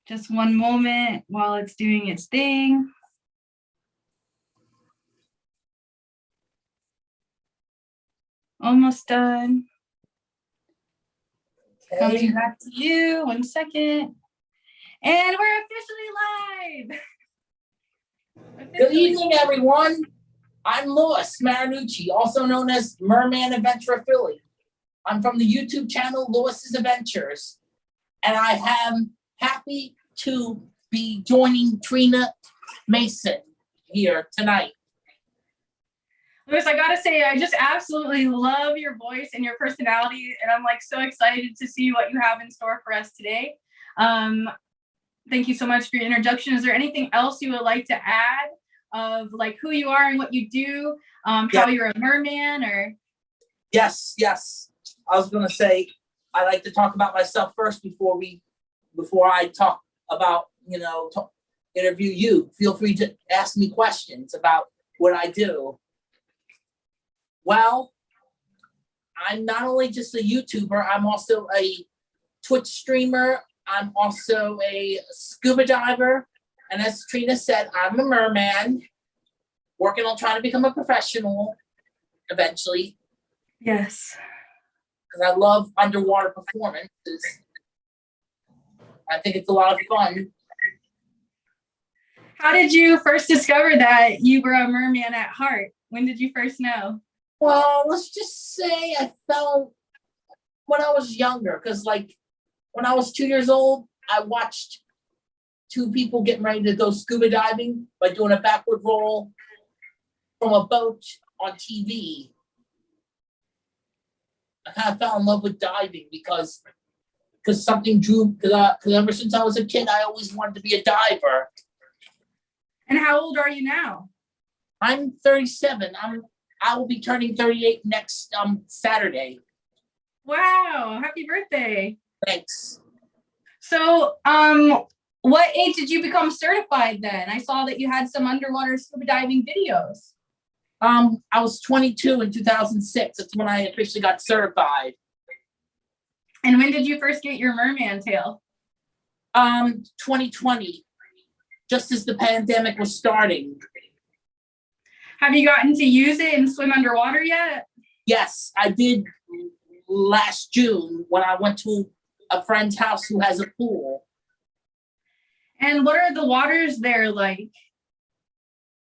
Just one moment while it's doing its thing. Almost done. Okay. Coming back to you, 1 second. And we're officially live. Good evening, everyone. I'm Louis Marinucci, also known as Mermaid Adventure Philly. I'm from the YouTube channel Louis's Adventures, and I am happy to be joining Trina Mason here tonight. Louis, I gotta say, I just absolutely love your voice and your personality, and I'm like so excited to see what you have in store for us today. Thank you so much for your introduction. Is there anything else you would like to add of like who you are and what you do, how you're a merman, or? Yes. I was gonna say I like to talk about myself first before I talk about interview you. Feel free to ask me questions about what I do. Well, I'm not only just a YouTuber, I'm also a Twitch streamer. I'm also a scuba diver. And as Trina said, I'm a merman, working on trying to become a professional eventually. Yes. Because I love underwater performances. I think it's a lot of fun. How did you first discover that you were a merman at heart? When did you first know? Well, let's just say I fell when I was younger, because when I was 2 years old, I watched two people getting ready to go scuba diving by doing a backward roll from a boat on TV. I kind of fell in love with diving because something drew, because ever since I was a kid, I always wanted to be a diver. And how old are you now? I'm 37. I will be turning 38 next Saturday. Wow, happy birthday. Thanks. So, what age did you become certified then? I saw that you had some underwater scuba diving videos. I was 22 in 2006. That's when I officially got certified. And when did you first get your merman tail? 2020, just as the pandemic was starting. Have you gotten to use it and swim underwater yet? Yes, I did last June when I went to a friend's house who has a pool. And what are the waters there like?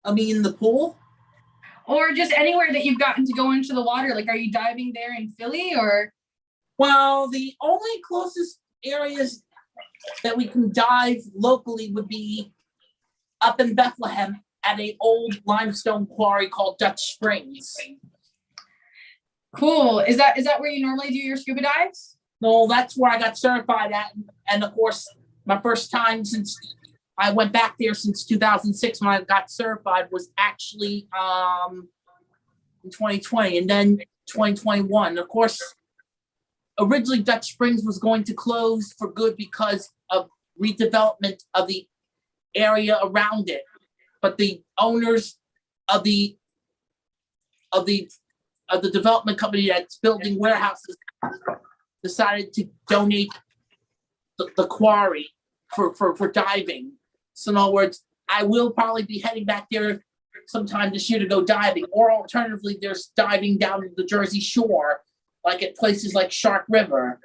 I mean, the pool? Or just anywhere that you've gotten to go into the water? Like, are you diving there in Philly or? Well, the only closest areas that we can dive locally would be up in Bethlehem at an old limestone quarry called Dutch Springs. Cool. Is that where you normally do your scuba dives? No, that's where I got certified at. And of course, my first time since I went back there since 2006 when I got certified was actually in 2020 and then 2021. Of course, originally Dutch Springs was going to close for good because of redevelopment of the area around it. But the owners of the development company that's building warehouses decided to donate the quarry for diving. So in other words, I will probably be heading back there sometime this year to go diving, or alternatively, there's diving down the Jersey Shore, like at places like Shark River.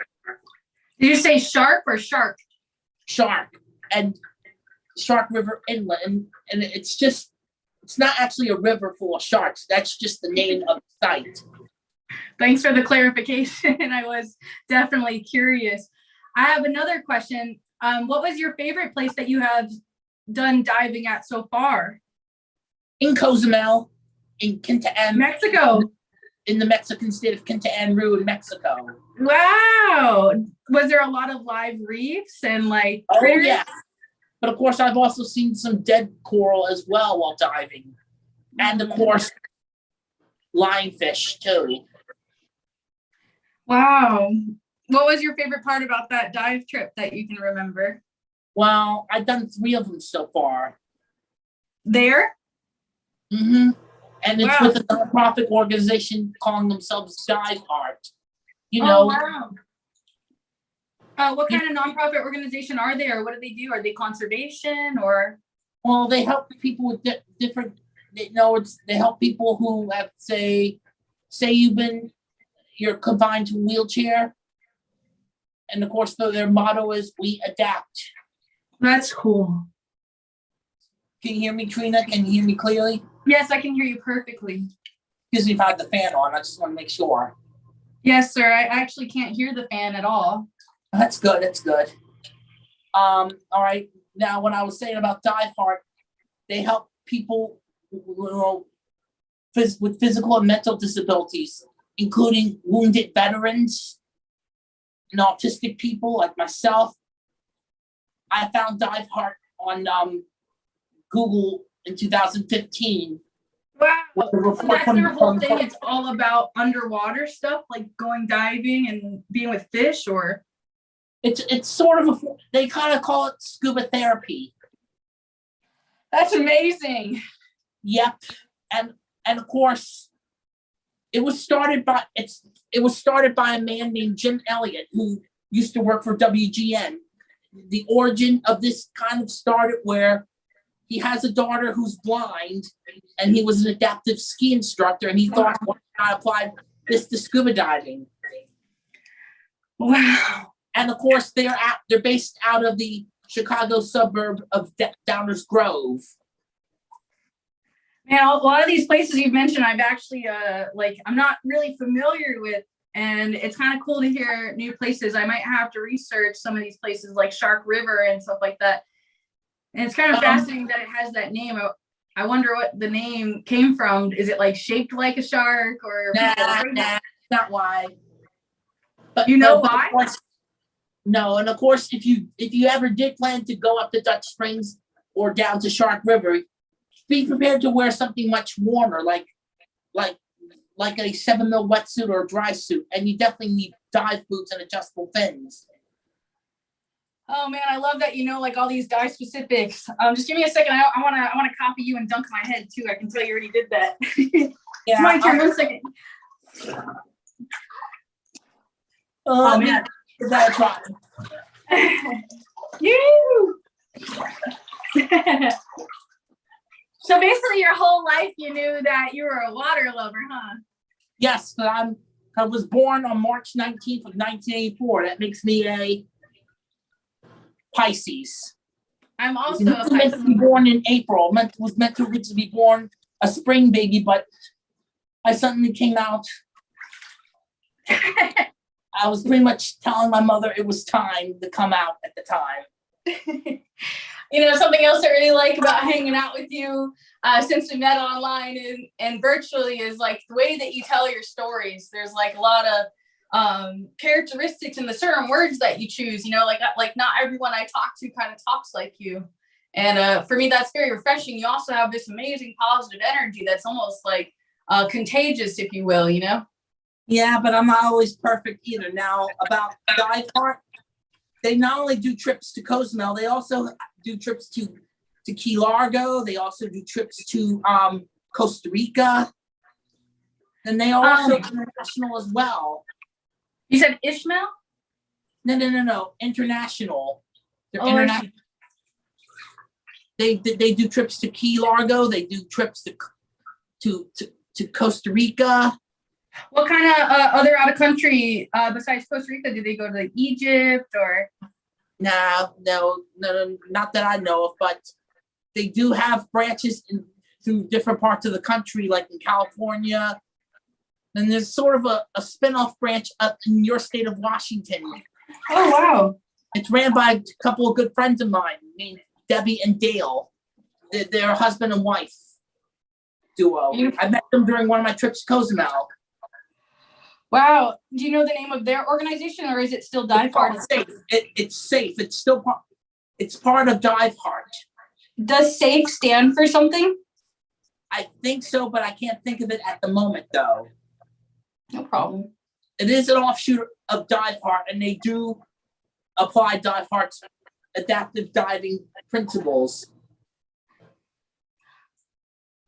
Did you say shark or shark? Shark and Shark River Inlet, and it's not actually a river full of sharks. That's just the name of the site. Thanks for the clarification. I was definitely curious. I have another question. What was your favorite place that you have done diving at so far? In Cozumel, in Quintana Roo, Mexico. In the Mexican state of Quintana Roo in Mexico. Wow. Was there a lot of live reefs and like critters? Oh, yeah. But of course, I've also seen some dead coral as well while diving. And of course, lionfish too. Wow. What was your favorite part about that dive trip that you can remember? Well, I've done 3 of them so far. There? Mm-hmm. And it's Wow. with a nonprofit organization calling themselves Dive Art. You Oh, know. wow. What kind of nonprofit organization are they, or what do they do? Are they conservation or? Well, they help people with different, they help people who have, say you're confined to a wheelchair. And of course, their motto is "We adapt." That's cool. Can you hear me, Trina? Can you hear me clearly? Yes, I can hear you perfectly. Excuse me if I have the fan on. I just want to make sure. Yes, sir. I actually can't hear the fan at all. That's good. That's good. All right. Now, when I was saying about Dive Heart, they help people, with physical and mental disabilities, including wounded veterans and autistic people like myself. I found Dive Heart on Google in 2015. Wow. So that's their whole thing. It's all about underwater stuff, like going diving and being with fish, or? It's sort of they kind of call it scuba therapy. That's amazing. Yep. And of course, it was started by a man named Jim Elliott, who used to work for WGN. The origin of this kind of started where he has a daughter who's blind, and he was an adaptive ski instructor, and he thought, why not apply this to scuba diving? Wow. And of course, they're based out of the Chicago suburb of Downers Grove. Now, a lot of these places you've mentioned, I've actually I'm not really familiar with, and it's kind of cool to hear new places. I might have to research some of these places like Shark River and stuff like that. And it's kind of fascinating that it has that name. I wonder what the name came from. Is it like shaped like a shark, or? Nah, not why. But you know why? No, and of course, if you ever did plan to go up to Dutch Springs or down to Shark River, be prepared to wear something much warmer, like a 7 mil wetsuit or a dry suit, and you definitely need dive boots and adjustable fins. Oh man, I love that you know like all these dive specifics. Just give me a second. I wanna copy you and dunk my head too. I can tell you already did that. Yeah, my turn. 1 second. Oh man. Is that a try? You. So basically, your whole life you knew that you were a water lover, huh? Yes, but I was born on March 19th of 1984. That makes me a Pisces. I'm also a Pisces. Meant to be born in April. Was meant to be born a spring baby, but I suddenly came out. I was pretty much telling my mother it was time to come out at the time. You know, something else I really like about hanging out with you since we met online and virtually is like the way that you tell your stories. There's like a lot of characteristics in the certain words that you choose, you know, like not everyone I talk to kind of talks like you. And for me, that's very refreshing. You also have this amazing positive energy that's almost like contagious, if you will, you know? Yeah, but I'm not always perfect either. Now, about Dive Heart, they not only do trips to Cozumel, they also do trips to Key Largo. They also do trips to Costa Rica. And they are also international as well. You said Ishmael? No. International. They're Oh, international. They do trips to Key Largo. They do trips to Costa Rica. What kind of other out of country besides Costa Rica do they go to, like Egypt or? No, not that I know of, but they do have branches through different parts of the country, like in California. And there's sort of a spin-off branch up in your state of Washington. Oh, wow. It's ran by a couple of good friends of mine named Debbie and Dale. They're a husband and wife duo. I met them during one of my trips to Cozumel. Wow. Do you know the name of their organization, or is it still Dive Heart? It's safe. It's still it's part of Dive Heart. Does SAFE stand for something? I think so, but I can't think of it at the moment, though. No problem. It is an offshoot of Dive Heart, and they do apply Dive Heart's adaptive diving principles.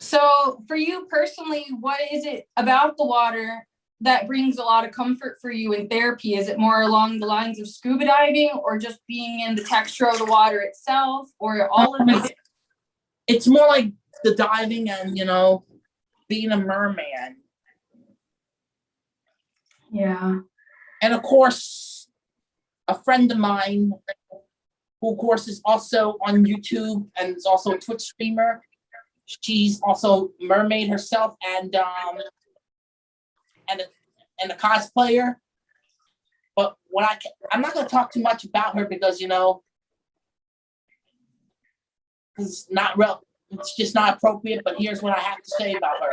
So for you personally, what is it about the water that brings a lot of comfort for you in therapy? Is it more along the lines of scuba diving, or just being in the texture of the water itself, or all of it? It's more like the diving and, being a merman. Yeah. And of course, a friend of mine, who of course is also on YouTube and is also a Twitch streamer. She's also Mermaid herself, and a cosplayer. But I'm not going to talk too much about her because it's not real. It's just not appropriate. But here's what I have to say about her.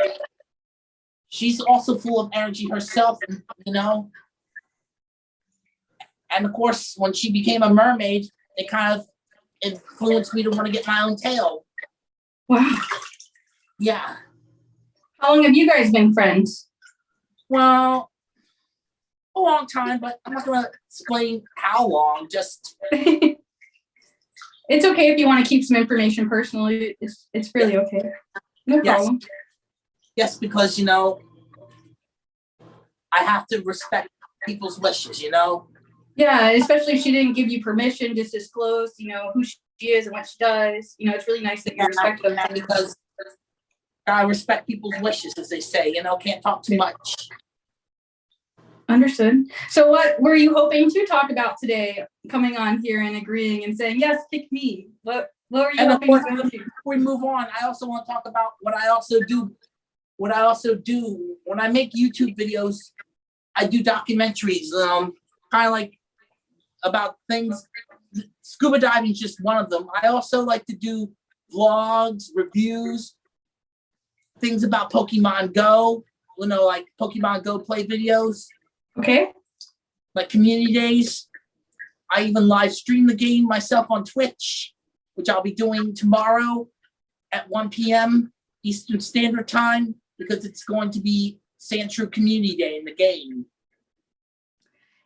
She's also full of energy herself, And of course, when she became a mermaid, it kind of influenced me to want to get my own tail. Wow. Yeah. How long have you guys been friends? Well, a long time, but I'm not going to explain how long. Just It's okay if you want to keep some information personally. It's really okay. No problem. Yes, because I have to respect people's wishes. Yeah, especially if she didn't give you permission, just disclose, who she is and what she does. It's really nice that you respect them. Because I respect people's wishes, as they say. Can't talk too much. Understood. So what were you hoping to talk about today, coming on here and agreeing and saying, yes, pick me? What were you hoping to go to? Before we move on, I also want to talk about what I also do when I make YouTube videos. I do documentaries, kind of like about things. Scuba diving is just one of them. I also like to do vlogs, reviews, things about Pokemon Go, like Pokemon Go play videos. Okay. Like community days. I even live stream the game myself on Twitch, which I'll be doing tomorrow at 1 p.m. Eastern Standard Time, because it's going to be Sandshrew Community Day in the game.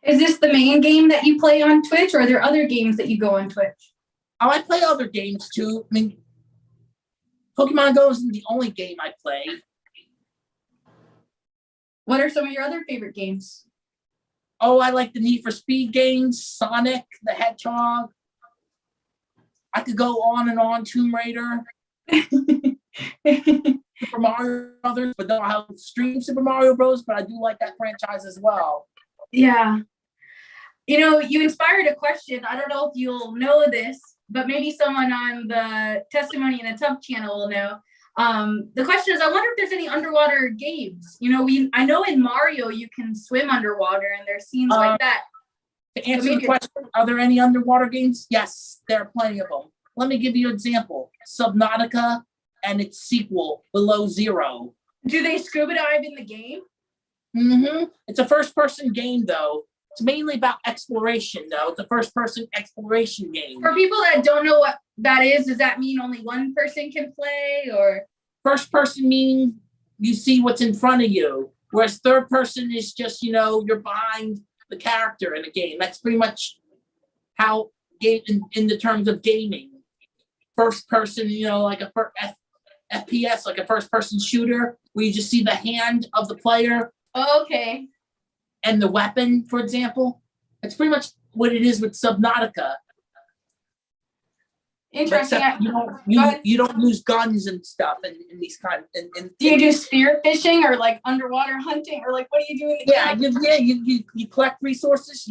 Is this the main game that you play on Twitch, or are there other games that you go on Twitch? Oh, I play other games too. I mean, Pokemon Go isn't the only game I play. What are some of your other favorite games? Oh, I like the Need for Speed games, Sonic the Hedgehog. I could go on and on, Tomb Raider. Super Mario Brothers, but don't have stream Super Mario Bros. But I do like that franchise as well. Yeah. You inspired a question. I don't know if you'll know this, but maybe someone on the Testimony in a Tub channel will know. The question is, I wonder if there's any underwater games. I know in Mario you can swim underwater, and there's scenes like that. To answer the question, are there any underwater games? Yes, there are plenty of them. Let me give you an example. Subnautica and its sequel, Below Zero. Do they scuba dive in the game? Mm-hmm. It's a first-person game, though. It's mainly about exploration, though. It's a first-person exploration game. For people that don't know what that is, does that mean only one person can play, or? First-person meaning you see what's in front of you, whereas third-person is just, you're behind the character in a game. That's pretty much how game in the terms of gaming. First-person, like a FPS, like a first-person shooter, where you just see the hand of the player. Okay. And the weapon, for example. That's pretty much what it is with Subnautica. Interesting. You don't use guns and stuff in these kind of. Do you do spear fishing or like underwater hunting, or like what do you do in the game? You collect resources.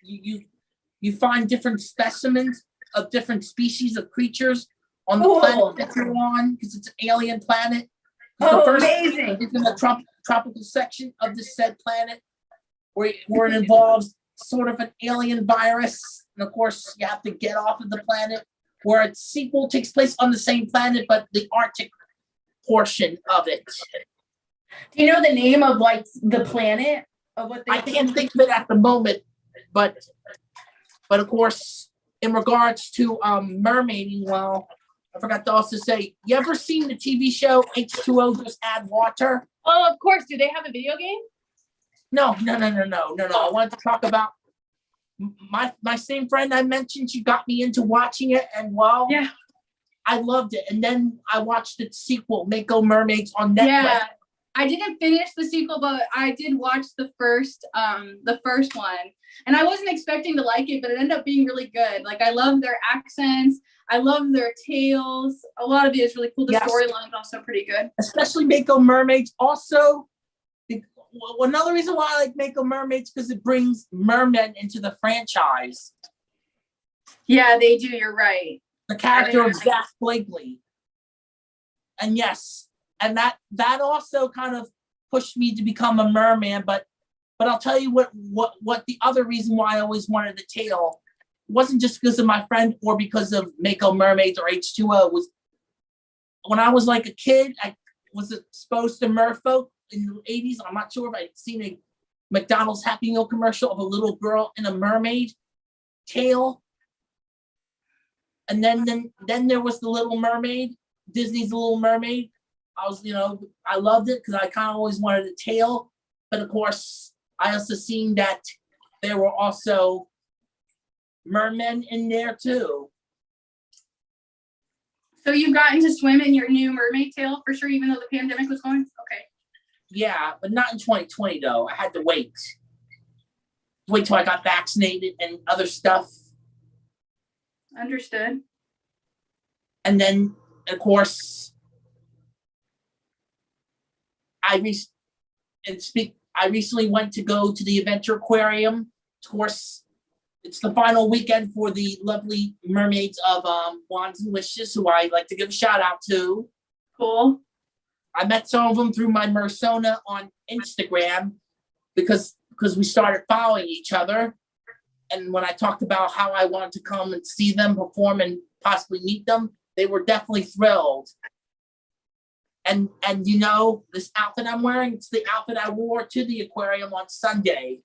You find different specimens of different species of creatures on the planet that you're on, because it's an alien planet. Amazing! It's in the tropical section of this said planet, where it involves sort of an alien virus, and of course you have to get off of the planet. Where its sequel takes place on the same planet, but the Arctic portion of it. Do you know the name of like the planet of what they? I can't think of it at the moment, but of course, in regards to mermaiding, well, I forgot to also say, you ever seen the TV show H2O Just Add Water? Oh, of course. Do they have a video game? No. I wanted to talk about my same friend I mentioned. She got me into watching it, and yeah, I loved it. And then I watched its sequel, Mako Mermaids, on Netflix. Yeah. I didn't finish the sequel, but I did watch the first one, and I wasn't expecting to like it, but it ended up being really good. Like, I love their accents, I love their tales. A lot of it is really cool. The Yes. storyline's also pretty good. Especially Mako Mermaids. Also, another reason why I like Mako Mermaids, because it brings mermen into the franchise. Yeah, they do. You're right. The character of Zach Blakely. And yes, and that also kind of pushed me to become a merman. But I'll tell you what the other reason why I always wanted the tail wasn't just because of my friend or because of Mako Mermaids or H2O. Was when I was like a kid, I was exposed to merfolk in the 80s. I'm not sure if I'd seen a McDonald's Happy Meal commercial of a little girl in a mermaid tail. And then there was the Little Mermaid, Disney's Little Mermaid. I loved it because I kind of always wanted a tail. But of course, I also seen that there were also mermen in there too. So you got into swim in your new mermaid tail for sure, even though the pandemic was going? Okay. Yeah, but not in 2020 though. I had to wait till I got vaccinated and other stuff. Understood. And then, of course, I recently went to go to the Adventure Aquarium. Of course, it's the final weekend for the lovely mermaids of Wands and Wishes, who I like to give a shout out to. Cool. I met some of them through my Mersona on Instagram because we started following each other. And when I talked about how I wanted to come and see them perform and possibly meet them, they were definitely thrilled. And this outfit I'm wearing, it's the outfit I wore to the aquarium on Sunday.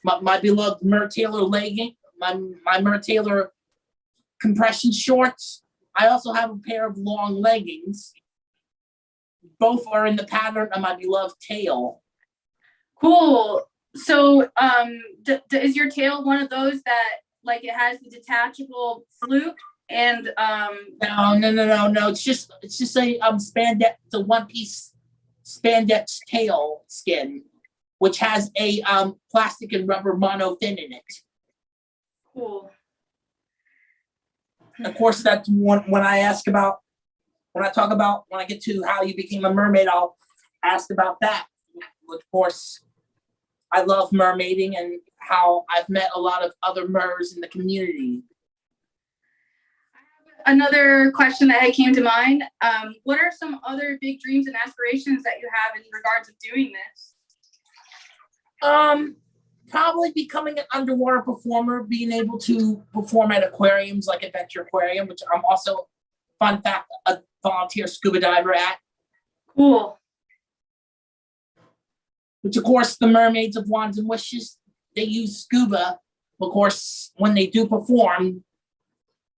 My beloved Mer Taylor legging, my Mer Taylor compression shorts. I also have a pair of long leggings. Both are in the pattern of my beloved tail. Cool. So, is your tail one of those that, like, it has the detachable fluke and No. It's just a spandex, it's a one-piece spandex tail skin, which has a plastic and rubber monofin in it. Cool. Of course, that's one when I get to how you became a mermaid, I'll ask about that. Of course, I love mermaiding and how I've met a lot of other mers in the community. Another question that came to mind. What are some other big dreams and aspirations that you have in regards of doing this? Probably becoming an underwater performer, being able to perform at aquariums like Adventure Aquarium, which I'm also, fun fact, a volunteer scuba diver at. Cool. Which, of course, the Mermaids of Wands and Wishes, they use scuba. Of course, when they do perform,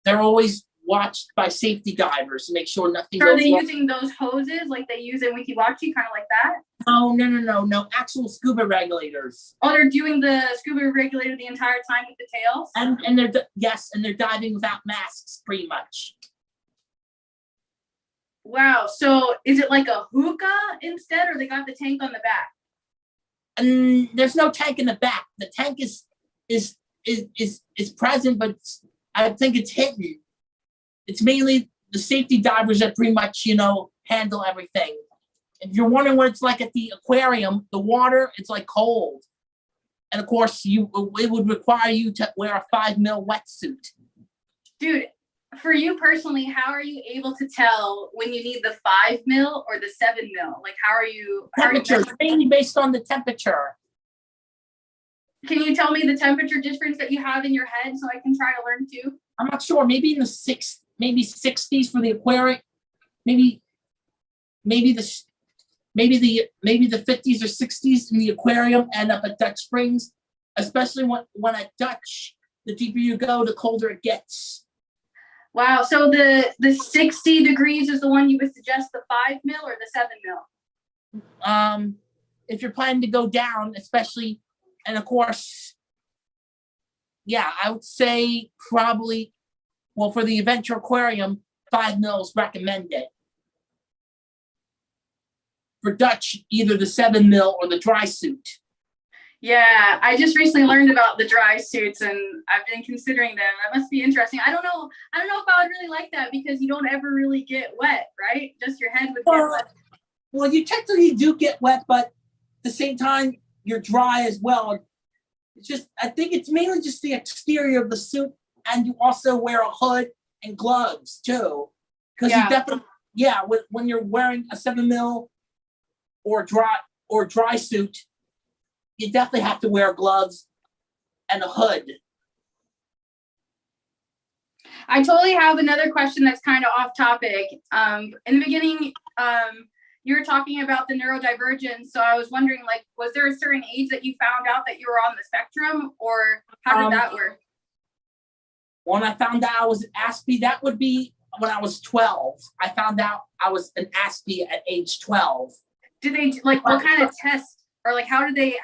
they're always watched by safety divers to make sure nothing goes wrong. Are they using those hoses like they use in Wiki Wachi, kind of like that? Oh, no. Actual scuba regulators. Oh, they're doing the scuba regulator the entire time with the tails? And they're diving without masks, pretty much. Wow. So is it like a hookah instead, or they got the tank on the back? And there's no tank in the back. The tank is present, but I think it's hidden. It's mainly the safety divers that pretty much, handle everything. If you're wondering what it's like at the aquarium, the water, it's like cold. And of course, it would require you to wear a 5 mil wetsuit. Dude, for you personally, how are you able to tell when you need the 5 mil or the 7 mil? Like, how are you? Temperature, mainly based on the temperature. Can you tell me the temperature difference that you have in your head so I can try to learn too? I'm not sure. Maybe in the 60s for the aquarium. Maybe the 50s or 60s in the aquarium and up at Dutch Springs, especially when at Dutch, the deeper you go, the colder it gets. Wow. So the 60 degrees is the one you would suggest, the 5 mil or the 7 mil? If you're planning to go down, especially, and of course, yeah, I would say probably, well, for the Adventure Aquarium, 5 mils recommended. for Dutch, either the 7 mil or the dry suit. Yeah, I just recently learned about the dry suits and I've been considering them. That must be interesting. I don't know if I would really like that because you don't ever really get wet, right? Just your head would get wet. Well, you technically do get wet, but at the same time, you're dry as well. It's just, I think it's mainly just the exterior of the suit, and you also wear a hood and gloves too. Because you definitely, when you're wearing a 7 mil or dry suit, you definitely have to wear gloves and a hood. I totally have another question that's kind of off topic. In the beginning, you were talking about the neurodivergence. So I was wondering, like, was there a certain age that you found out that you were on the spectrum, or how did that work? When I found out I was an Aspie, that would be when I was 12. I found out I was an Aspie at age 12. Did they, like, what kind of test? Or like, how do they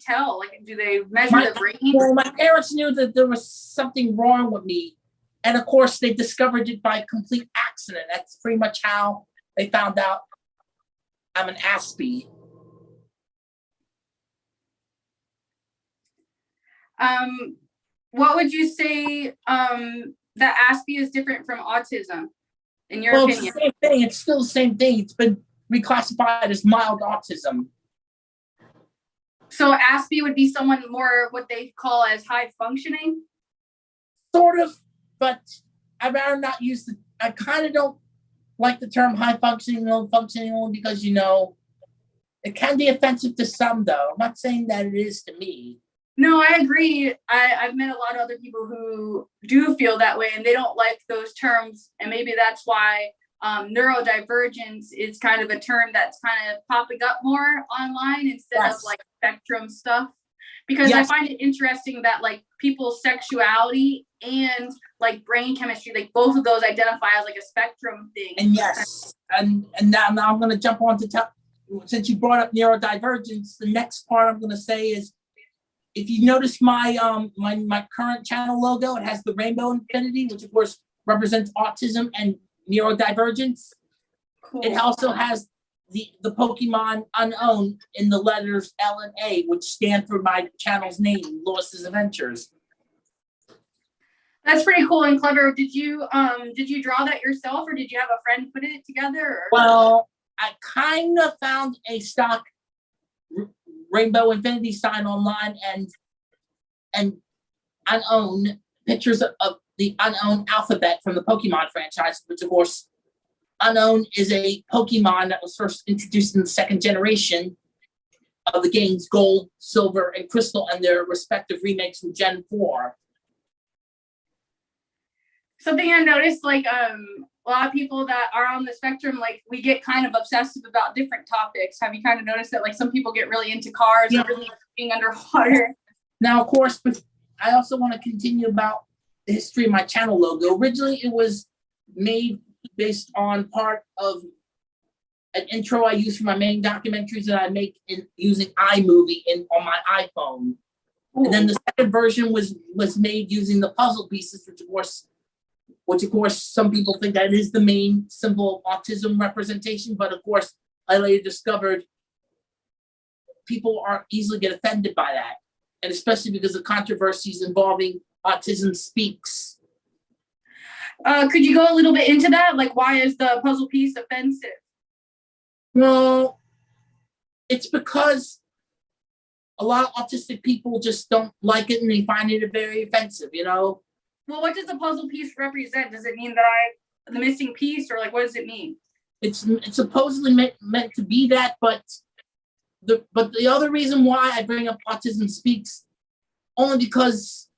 tell? Like, do they measure the brain? Well, my parents knew that there was something wrong with me. And of course, they discovered it by complete accident. That's pretty much how they found out I'm an Aspie. What would you say that Aspie is different from autism, in your opinion? It's the same thing. It's still the same thing. It's been reclassified as mild autism. So Aspie would be someone more what they call as high functioning? Sort of, but I'd rather not use I kind of don't like the term high functioning, low functioning, only because, it can be offensive to some, though. I'm not saying that it is to me. No, I agree. I've met a lot of other people who do feel that way, and they don't like those terms. And maybe that's why neurodivergence is kind of a term that's kind of popping up more online instead of like spectrum stuff. Because I find it interesting that like people's sexuality and like brain chemistry, like both of those identify as like a spectrum thing. And and now I'm going to jump on to since you brought up neurodivergence, the next part I'm going to say is, if you notice my my current channel logo, it has the rainbow infinity, which of course represents autism and neurodivergence. Cool. It also has the Pokemon Unown in the letters L and A, which stand for my channel's name, Lewis's Adventures. That's pretty cool and clever. Did you draw that yourself, or did you have a friend put it together? Or? Well, I kind of found a stock rainbow infinity sign online and Unown pictures of the Unown alphabet from the Pokemon franchise, which of course Unown is a Pokemon that was first introduced in the second generation of the games Gold, Silver, and Crystal, and their respective remakes from Gen 4. Something I noticed, like a lot of people that are on the spectrum, like we get kind of obsessive about different topics. Have you kind of noticed that like some people get really into cars and really being underwater? Now, of course, but I also want to continue about the history of my channel logo. Originally, it was made based on part of an intro I use for my main documentaries that I make using iMovie on my iPhone. Ooh. And then the second version was made using the puzzle pieces, which of course some people think that is the main symbol of autism representation, but of course I later discovered people are easily get offended by that, and especially because of controversies involving Autism Speaks. Could you go a little bit into that? Like, why is the puzzle piece offensive? Well, it's because a lot of autistic people just don't like it and they find it very offensive, Well, what does the puzzle piece represent? Does it mean that the missing piece, or like, what does it mean? It's supposedly meant to be that, but the other reason why I bring up Autism Speaks, only because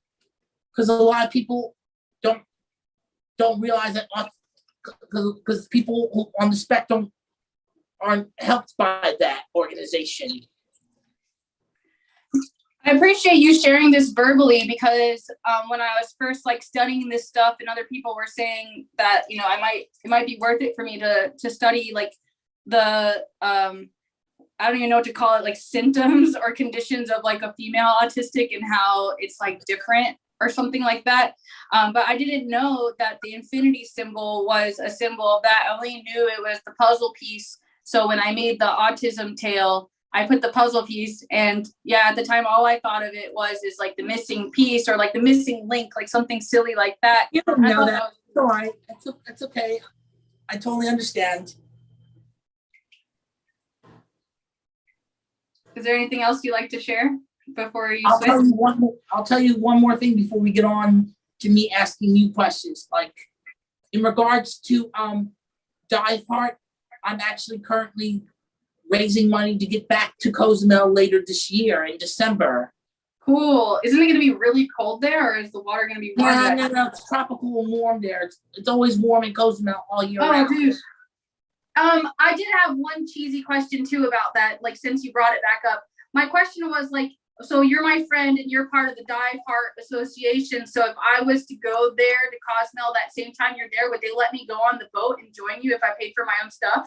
a lot of people don't realize that, because people who on the spectrum aren't helped by that organization. I appreciate you sharing this verbally, because when I was first like studying this stuff and other people were saying that, it might be worth it for me to study like the, I don't even know what to call it, like symptoms or conditions of like a female autistic and how it's like different or something like that. But I didn't know that the infinity symbol was a symbol of that. I only knew it was the puzzle piece So when I made the autism tail, I put the puzzle piece, and yeah, at the time, all I thought of it is like the missing piece or like the missing link, like something silly like that. You don't I know thought that. It's all right. That's okay. I totally understand. Is there anything else you'd like to share before you I'll switch? tell you one more thing before we get on to me asking you questions. Like in regards to Dive Heart, I'm actually currently raising money to get back to Cozumel later this year in December. Cool. Isn't it going to be really cold there, or is the water going to be warm? No. It's tropical and warm there. It's always warm in Cozumel all year round. Dude. I did have one cheesy question too about that. Like, since you brought it back up, my question was like, so you're my friend and you're part of the Dive Heart Association. So if I was to go there to Cozumel that same time you're there, would they let me go on the boat and join you if I paid for my own stuff?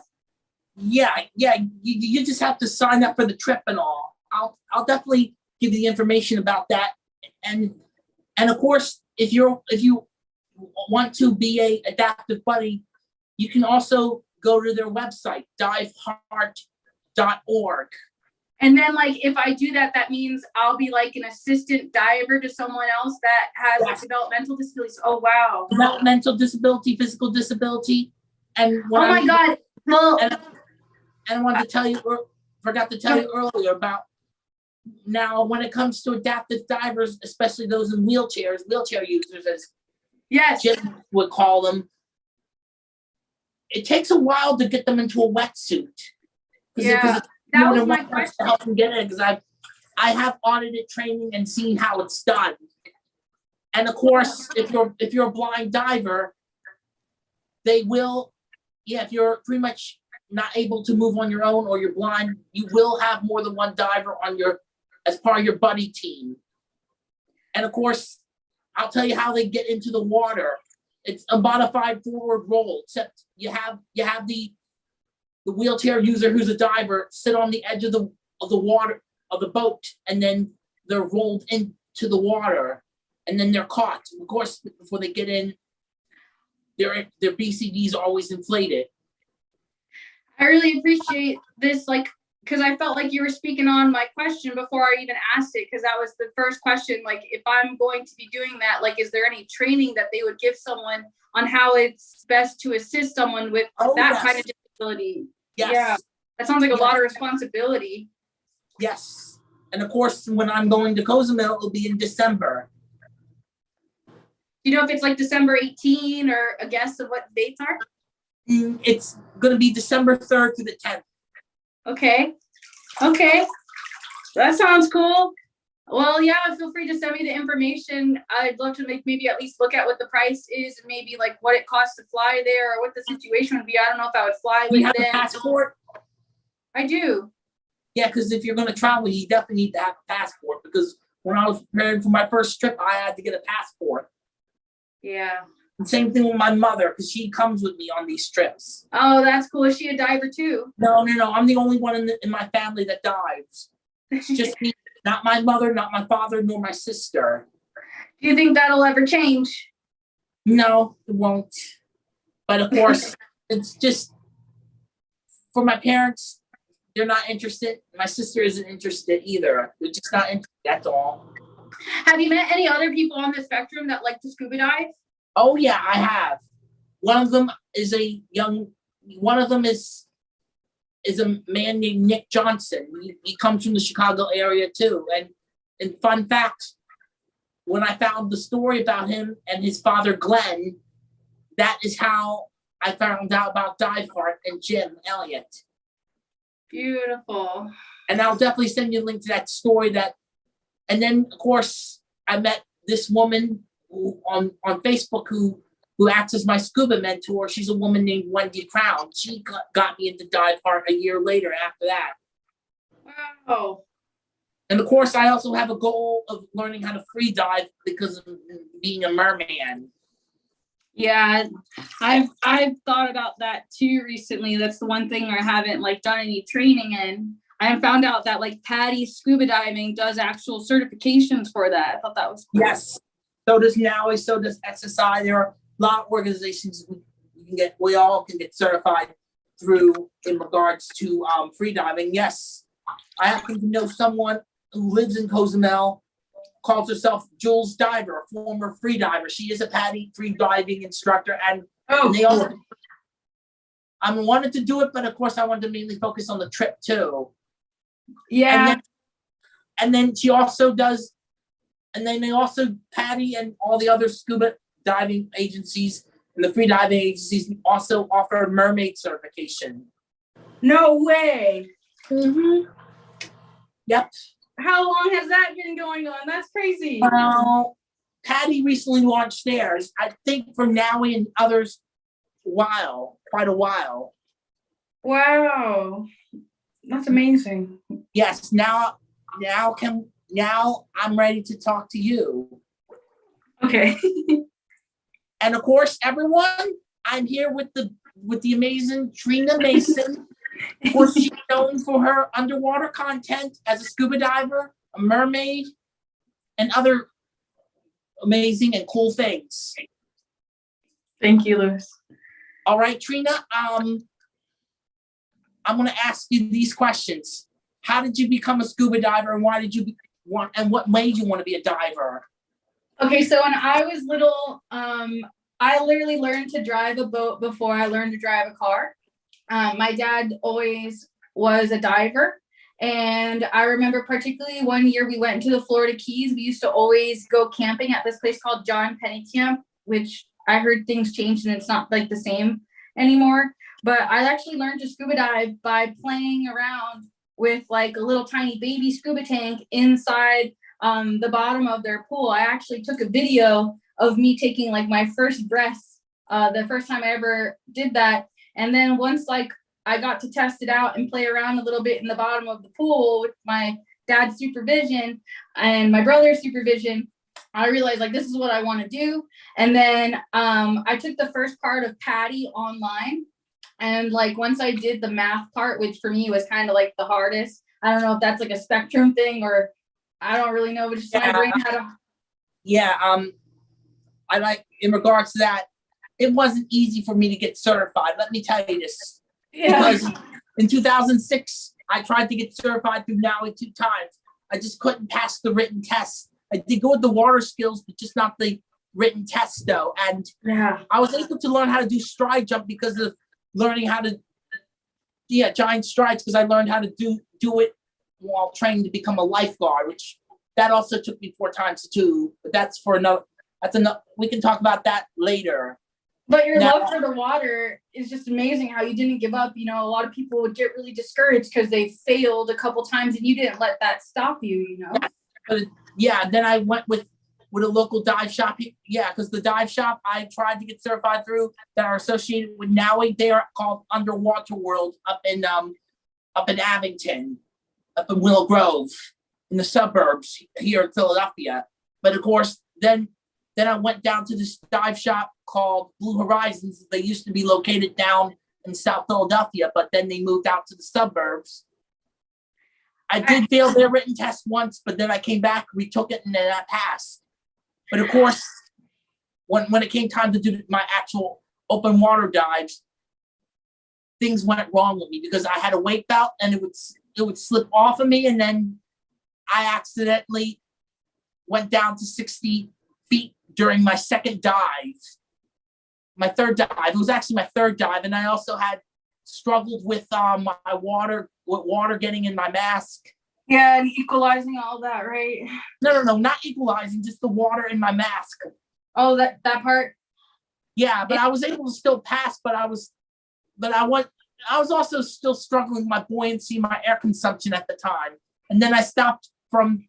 Yeah. You just have to sign up for the trip and all. I'll definitely give you the information about that. And of course, if you want to be a adaptive buddy, you can also go to their website, diveheart.org. And then, like, if I do that, that means I'll be like an assistant diver to someone else that has Yes. developmental disabilities. Oh, wow. Developmental disability, physical disability. And Oh my God. Well, and I wanted to tell you, forgot to tell you earlier about now when it comes to adaptive divers, especially those in wheelchairs, wheelchair users, as yes. Jim would call them, it takes a while to get them into a wetsuit. Yeah. That was my To question. help them get it, because I have audited training and seen how it's done. And of course, if you're a blind diver, they will, if you're pretty much not able to move on your own or you're blind, you will have more than one diver on as part of your buddy team. And of course, I'll tell you how they get into the water. It's a modified forward roll, except you have the wheelchair user who's a diver sit on the edge of the water of the boat, and then they're rolled into the water, and then they're caught. Of course, before they get in, their BCDs are always inflated. I really appreciate this, like, because I felt like you were speaking on my question before I even asked it, because that was the first question. Like, if I'm going to be doing that, like, is there any training that they would give someone on how it's best to assist someone with that kind of disability? Yes. Yeah, that sounds like a lot of responsibility. Yes. And of course, when I'm going to Cozumel, it'll be in December. You know if it's like December 18 or a guess of what dates are? It's going to be December 3rd through the 10th. Okay. That sounds cool. Well, yeah, feel free to send me the information. I'd love to maybe at least look at what the price is and maybe like what it costs to fly there or what the situation would be. I don't know if I would fly with You have them. a passport? I do. Yeah, because if you're going to travel, you definitely need to have a passport, because when I was preparing for my first trip, I had to get a passport. Yeah. And same thing with my mother, because she comes with me on these trips. Oh, that's cool. Is she a diver too? No. I'm the only one in my family that dives. It's just me, not my mother, not my father, nor my sister. Do you think that'll ever change? No, it won't. But of course, it's just for my parents, they're not interested. My sister isn't interested either. They're just not interested, that's all. Have you met any other people on the spectrum that like to scuba dive? Oh yeah, I have. One of them is a man named Nick Johnson. He comes from the Chicago area too. And fun fact, when I found the story about him and his father Glenn, that is how I found out about Dive Heart and Jim Elliott. Beautiful. And I'll definitely send you a link to that story. And then of course I met this woman on Facebook who acts as my scuba mentor. She's a woman named Wendy Crown. She got me into Dive Heart a year later after that. Wow. And of course, I also have a goal of learning how to free dive because of being a merman. Yeah, I've thought about that too recently. That's the one thing I haven't like done any training in. I have found out that like Patty Scuba Diving does actual certifications for that. I thought that was cool. Yes. So does NAUI, so does SSI. There are a lot of organizations we all can get certified. through in regards to free diving. Yes, I happen to know someone who lives in Cozumel, calls herself Jules Diver, a former free diver. She is a PADI free diving instructor, and they also. I wanted to do it, but of course I wanted to mainly focus on the trip too. Yeah. And then she also does, and then they also, PADI and all the other scuba diving agencies and the free diving agencies also offer Mermaid certification. No way. Mm-hmm. Yep. How long has that been going on? That's crazy. Well, PADI recently launched theirs. I think for now and others, quite a while. Wow. That's amazing. Yes, now I'm ready to talk to you. Okay. And of course, everyone, I'm here with the amazing Trina Mason. Of course, she's known for her underwater content as a scuba diver, a mermaid, and other amazing and cool things. Thank you, Lewis. All right, Trina, I'm going to ask you these questions. How did you become a scuba diver, and why did you and what made you want to be a diver? Okay, so when I was little, I literally learned to drive a boat before I learned to drive a car. My dad always was a diver. And I remember particularly one year we went to the Florida Keys. We used to always go camping at this place called John Penny Camp, which I heard things changed and it's not like the same anymore. But I actually learned to scuba dive by playing around with like a little tiny baby scuba tank inside the bottom of their pool. I actually took a video of me taking like my first breath, the first time I ever did that. And then once like I got to test it out and play around a little bit in the bottom of the pool with my dad's supervision and my brother's supervision, I realized like this is what I want to do. And then I took the first part of PADI online. And like once I did the math part, which for me was kind of like the hardest, I don't know if that's like a spectrum thing or I don't really know, but just my brain had a. Yeah, I like in regards to that, it wasn't easy for me to get certified. Let me tell you this. Yeah. Because in 2006, I tried to get certified through NAUI 2 times. I just couldn't pass the written test. I did go with the water skills, but just not the written test though. And yeah, I was able to learn how to do stride jump because of learning how to, giant strides, because I learned how to do it while training to become a lifeguard, which that also took me 4 times to do. But that's another. We can talk about that later. But your love for the water is just amazing how you didn't give up. You know, a lot of people would get really discouraged because they failed a couple times and you didn't let that stop you, you know? Then I went with a local dive shop. Yeah, because the dive shop I tried to get certified through that are associated with NAUI, they are called Underwater World up in Abington, up in Willow Grove, in the suburbs here in Philadelphia. But of course, then I went down to this dive shop called Blue Horizons. They used to be located down in South Philadelphia, but then they moved out to the suburbs. I did fail their written test once, but then I came back, retook it, and then I passed. But of course, when it came time to do my actual open water dives, things went wrong with me because I had a weight belt and it would slip off of me, and then I accidentally went down to 60 feet during my second dive. My third dive. It was actually my third dive, and I also had struggled with my water getting in my mask. Yeah, and equalizing all that, right? No, not equalizing, just the water in my mask. Oh, that part. Yeah, but I was able to still pass. But I was also still struggling with my buoyancy, my air consumption at the time, and then I stopped from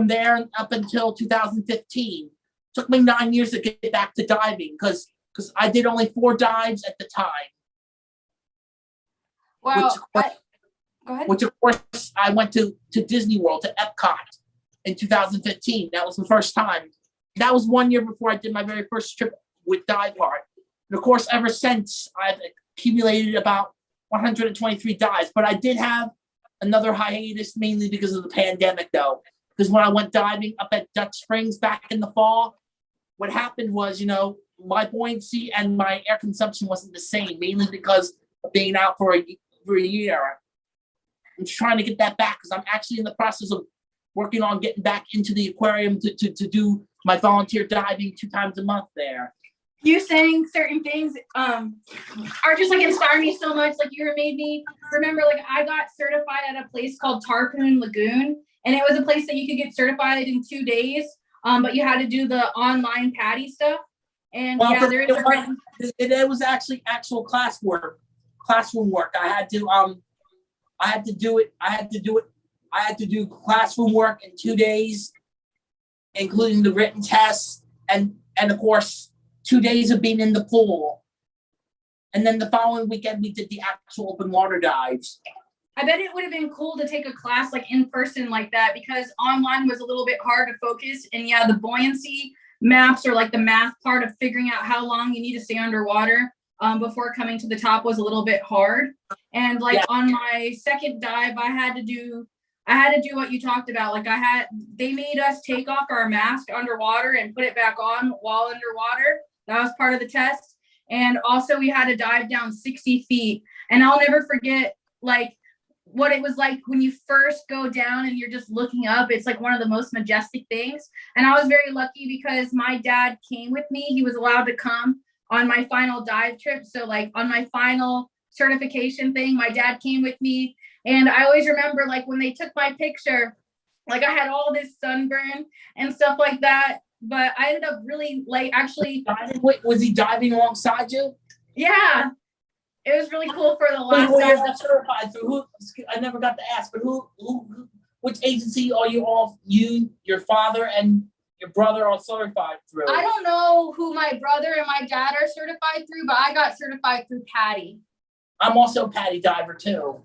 there up until 2015. Took me 9 years to get back to diving because I did only 4 dives at the time. Wow. Go ahead. Which of course I went to Disney World, to Epcot in 2015. That was the first time. That was 1 year before I did my very first trip with Dive Heart. And of course, ever since I've accumulated about 123 dives, but I did have another hiatus mainly because of the pandemic though. Because when I went diving up at Dutch Springs back in the fall, what happened was, my buoyancy and my air consumption wasn't the same, mainly because being out for a year. I'm just trying to get that back because I'm actually in the process of working on getting back into the aquarium to do my volunteer diving 2 times a month there. You saying certain things are just like inspire me so much. Like you made me remember, like I got certified at a place called Tarpon Lagoon, and it was a place that you could get certified in 2 days. But you had to do the online PADI stuff. And Well, yeah, there is it was actually actual classroom work. I had to do it. I had to do classroom work in 2 days, including the written tests and of course 2 days of being in the pool. And then the following weekend we did the actual open water dives. I bet it would have been cool to take a class like in person like that, because online was a little bit hard to focus. And yeah, the buoyancy maps or like the math part of figuring out how long you need to stay underwater before coming to the top was a little bit hard. And like on my second dive, I had to do what you talked about. Like they made us take off our mask underwater and put it back on while underwater. That was part of the test. And also we had to dive down 60 feet. And I'll never forget like what it was like when you first go down and you're just looking up. It's like one of the most majestic things. And I was very lucky because my dad came with me. He was allowed to come on my final dive trip. So like on my final certification thing, my dad came with me. And I always remember like when they took my picture, like I had all this sunburn and stuff like that. But I ended up really like actually. Wait, was he diving alongside you? Yeah. It was really cool for the last time. Certified through who? I never got to ask, but which agency are you all? You, your father, and your brother are certified through? I don't know who my brother and my dad are certified through, but I got certified through PADI. I'm also a PADI diver too.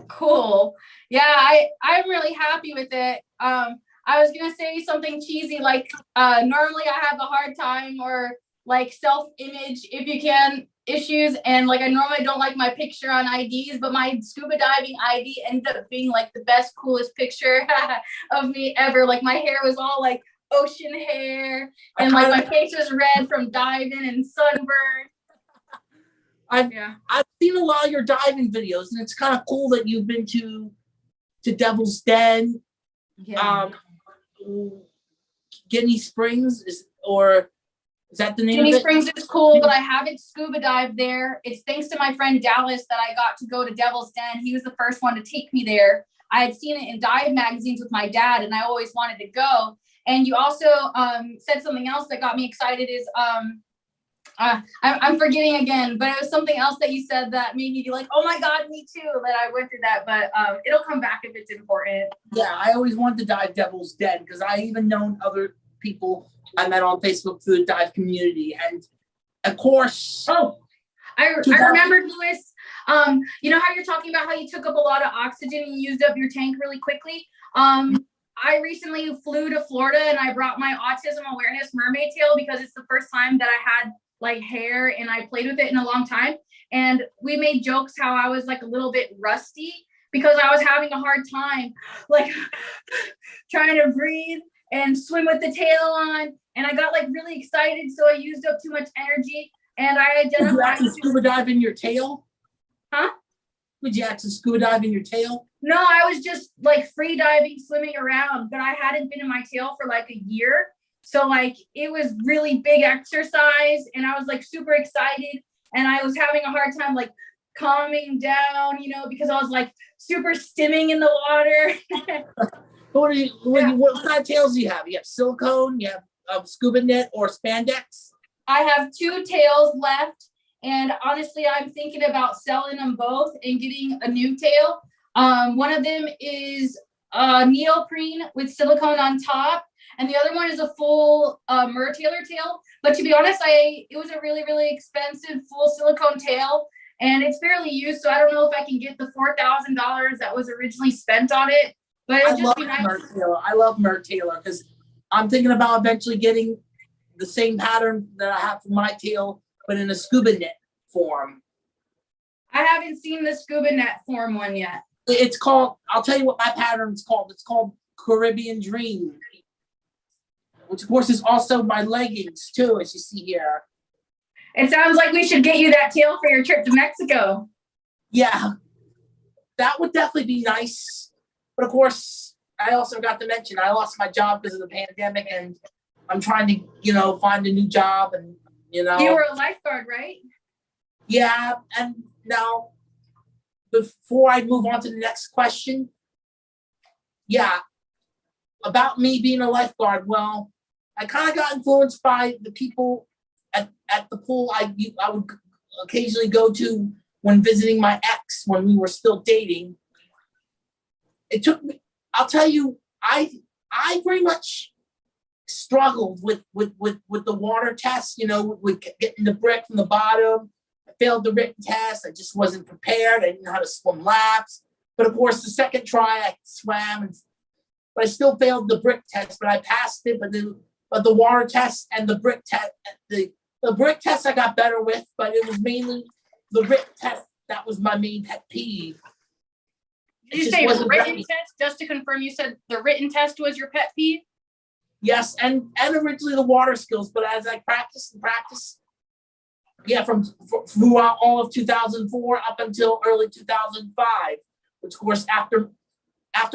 Cool. Yeah, I'm really happy with it. I was gonna say something cheesy like normally I have a hard time or like self-image if you can issues, and like I normally don't like my picture on IDs, but my scuba diving ID ended up being like the best, coolest picture of me ever. Like my hair was all like ocean hair, and like my face was red from diving and sunburn. I've seen a lot of your diving videos, and it's kind of cool that you've been to Devil's Den, Guinea Springs, is that the name Guinea of it? Springs is cool, but I haven't scuba dived there. It's thanks to my friend Dallas that I got to go to Devil's Den. He was the first one to take me there. I had seen it in dive magazines with my dad, and I always wanted to go. And you also said something else that got me excited is I'm forgetting again, but it was something else that you said that made me be like, oh my God, me too, that I went through that, but it'll come back if it's important. Yeah, I always wanted to dive Devil's Den because I even known other people I met on Facebook through the dive community. And of course, I remembered, Louis, you know how you're talking about how you took up a lot of oxygen and you used up your tank really quickly? I recently flew to Florida and I brought my autism awareness mermaid tail because it's the first time that I had like hair and I played with it in a long time. And we made jokes how I was like a little bit rusty because I was having a hard time like trying to breathe and swim with the tail on. And I got like really excited. So I used up too much energy and I identified. Did you actually scuba dive in your tail? Huh? Would you actually scuba dive in your tail? No, I was just like free diving, swimming around, but I hadn't been in my tail for like a year. So like it was really big exercise and I was like super excited and I was having a hard time like calming down, you know, because I was like super stimming in the water. What kind of tails do you have? You have silicone, you have scuba net or spandex? I have 2 tails left. And honestly, I'm thinking about selling them both and getting a new tail. One of them is neoprene with silicone on top. And the other one is a full Mertailor tail. But to be honest, it was a really, really expensive full silicone tail. And it's barely used. So I don't know if I can get the $4,000 that was originally spent on it. But it'd just be nice. I love Mertailor because I'm thinking about eventually getting the same pattern that I have for my tail, but in a scuba net form. I haven't seen the scuba net form one yet. It's called, I'll tell you what my pattern's called. It's called Caribbean Dream, which of course is also my leggings too, as you see here. It sounds like we should get you that tail for your trip to Mexico. Yeah, that would definitely be nice. But of course, I also forgot to mention I lost my job because of the pandemic, and I'm trying to, find a new job, and You were a lifeguard, right? yeah. And now, before I move on to the next question, yeah, about me being a lifeguard. Well, I kind of got influenced by the people at the pool I would occasionally go to when visiting my ex when we were still dating. It took me. I'll tell you, I very much struggled with the water test. With getting the brick from the bottom. I failed the written test. I just wasn't prepared. I didn't know how to swim laps. But of course, the second try I swam, but I still failed the brick test. But I passed it. But the water test and the brick test, the brick test I got better with. But it was mainly the written test that was my main pet peeve. Did you say written test? Just to confirm, you said the written test was your pet peeve? Yes, and originally the water skills, but as I practiced, yeah, from throughout all of 2004 up until early 2005, which of course after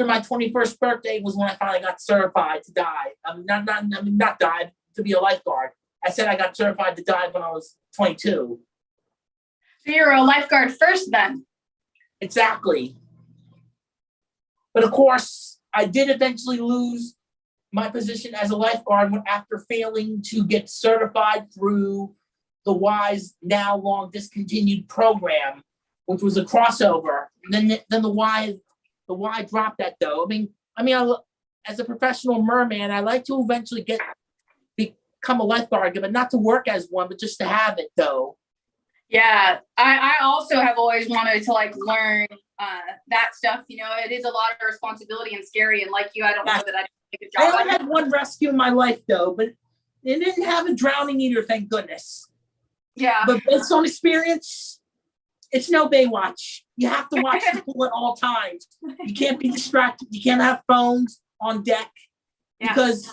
my 21st birthday was when I finally got certified to dive. Not dive, to be a lifeguard. I said I got certified to dive when I was 22. So you were a lifeguard first then? Exactly. But of course, I did eventually lose my position as a lifeguard after failing to get certified through the Y's now long discontinued program, which was a crossover. And then the Y dropped that though. As a professional merman, I like to eventually become a lifeguard, but not to work as one, but just to have it though. Yeah, I also have always wanted to learn that stuff. It is a lot of responsibility and scary. And like you, I don't know that I did a good job. I only had one rescue in my life though, but it didn't have a drowning either, thank goodness. Yeah. But based on experience, it's no Baywatch. You have to watch the pool at all times. You can't be distracted. You can't have phones on deck because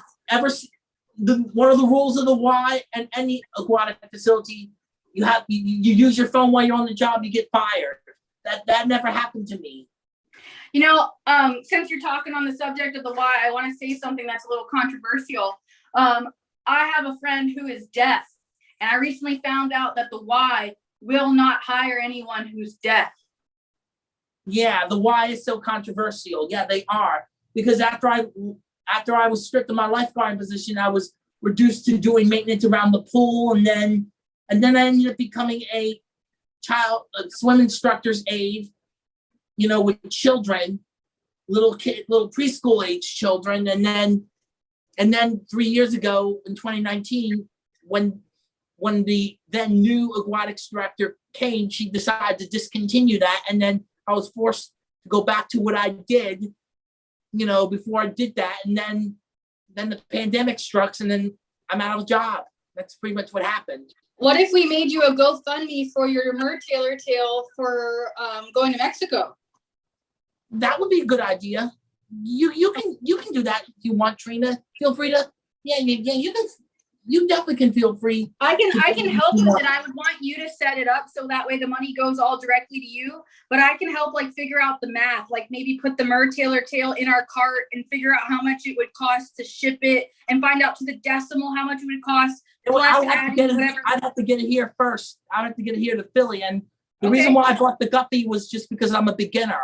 one of the rules of the Y and any aquatic facility, you use your phone while you're on the job, you get fired. That never happened to me. Since you're talking on the subject of the Y, I want to say something that's a little controversial. I have a friend who is deaf, and I recently found out that the Y will not hire anyone who's deaf. Yeah, the Y is so controversial. Yeah, they are. Because after I was stripped of my lifeguard position, I was reduced to doing maintenance around the pool, and then I ended up becoming a swim instructor's aide, with children, little preschool age children. And then 3 years ago in 2019, when the then new aquatics director came, she decided to discontinue that. And then I was forced to go back to what I did, before I did that. And then the pandemic struck, and then I'm out of a job. That's pretty much what happened. What if we made you a GoFundMe for your Mertailor tail for going to Mexico? That would be a good idea. You can do that if you want, Trina. Feel free to. Yeah. You definitely can feel free. I can help with it. I would want you to set it up so that way the money goes all directly to you. But I can help figure out the math, maybe put the Mertailor tail in our cart and figure out how much it would cost to ship it and find out to the decimal how much it would cost. I'd have to get it here first. I'd have to get it here to Philly. And the reason why I bought the guppy was just because I'm a beginner.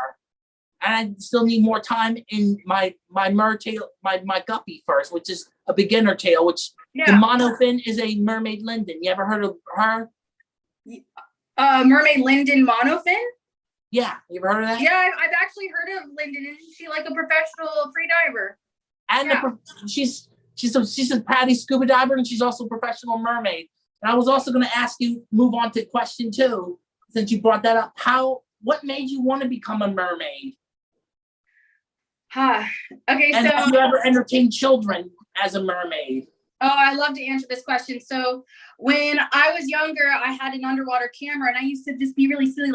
And I still need more time in my mertail, my guppy first, which is a beginner tail, which the monofin is a mermaid linden. You ever heard of her? Mermaid linden monofin? Yeah, you ever heard of that? Yeah, I've actually heard of Linden. Isn't she a professional free diver? And she's a Patty scuba diver, and she's also a professional mermaid. And I was also going to ask you, move on to question 2, since you brought that up. What made you want to become a mermaid? Okay, and have you ever entertained children as a mermaid? Oh, I love to answer this question. So when I was younger, I had an underwater camera, and I used to just be really silly,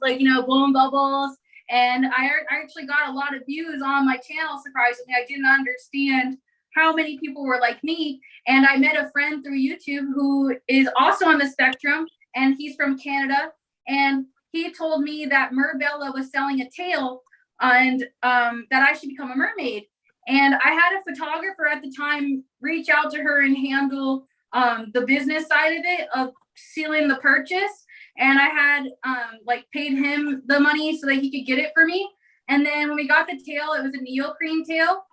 blowing bubbles. And I actually got a lot of views on my channel. Surprisingly, I didn't understand how many people were like me. And I met a friend through YouTube who is also on the spectrum, and he's from Canada. And he told me that Merbella was selling a tail and that I should become a mermaid. And I had a photographer at the time reach out to her and handle the business side of it, of sealing the purchase. And I had like paid him the money so that he could get it for me. And then when we got the tail, it was a neoprene tail.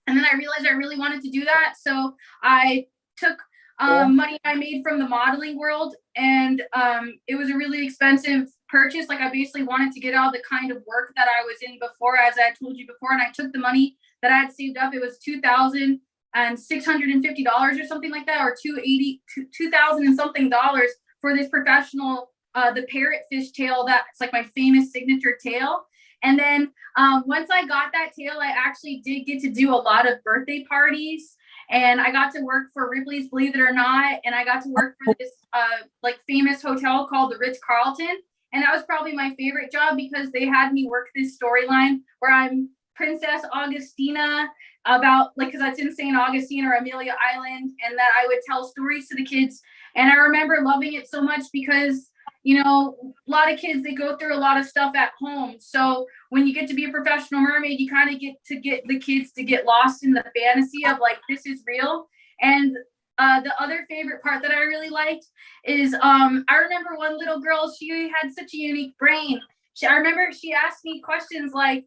And then I realized I really wanted to do that. So I took money I made from the modeling world, and it was a really expensive purchase. Like I basically wanted to get out the kind of work that I was in before, as I told you before, and I took the money that I had saved up. It was $2,650 or something like that, or 2,000 and something dollars for this professional, the parrotfish tail. That's like my famous signature tail. And then once I got that tail, I actually did get to do a lot of birthday parties. And I got to work for Ripley's Believe It or Not. And I got to work for this like famous hotel called the Ritz-Carlton. And that was probably my favorite job because they had me work this storyline where I'm Princess Augustina, about like, because that's in St. Augustine or Amelia Island, and that I would tell stories to the kids. And I remember loving it so much because, you know, a lot of kids, they go through a lot of stuff at home. So when you get to be a professional mermaid, you kind of get the kids to get lost in the fantasy of like, this is real. And the other favorite part that I really liked is I remember one little girl, she had such a unique brain. I remember she asked me questions like,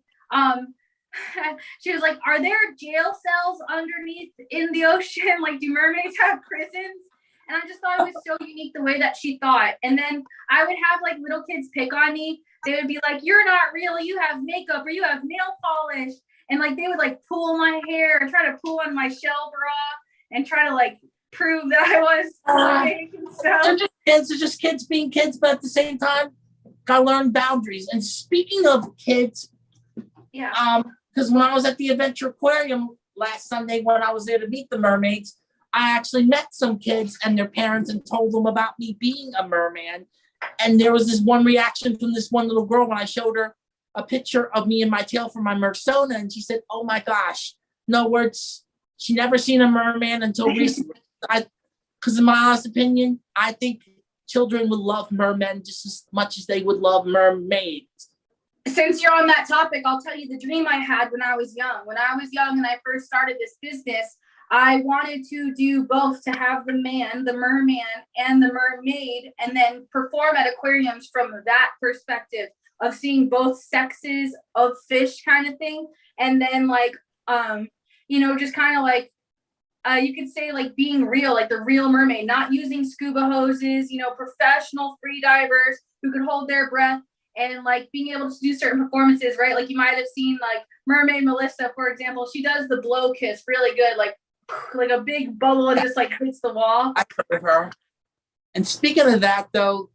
she was like, are there jail cells underneath in the ocean? Like, do mermaids have prisons? And I just thought it was so unique the way that she thought. And then I would have like little kids pick on me. They would be like, you're not real. You have makeup or you have nail polish. And like, they would like pull my hair and try to pull on my shell bra and try to like prove that I was fake and stuff. They're just kids being kids, but at the same time, gotta learn boundaries. And speaking of kids, yeah, because when I was at the Adventure Aquarium last Sunday, when I was there to meet the mermaids, I actually met some kids and their parents and told them about me being a merman. And there was this one reaction from this one little girl when I showed her a picture of me and my tail from my Mersona. And she said, oh my gosh, no words. She never seen a merman until recently. Because in my honest opinion, I think children would love mermen just as much as they would love mermaids. Since you're on that topic, I'll tell you the dream I had when I was young. When I was young and I first started this business, I wanted to do both, to have the man, the merman, and the mermaid, and then perform at aquariums from that perspective of seeing both sexes of fish kind of thing. And then like, you know, just kind of like, you could say like being real, like the real mermaid, not using scuba hoses, you know, professional free divers who could hold their breath. And like being able to do certain performances, right? Like you might have seen like Mermaid Melissa, for example, she does the blow kiss really good, like a big bubble and just like hits the wall. I heard of her. And speaking of that though,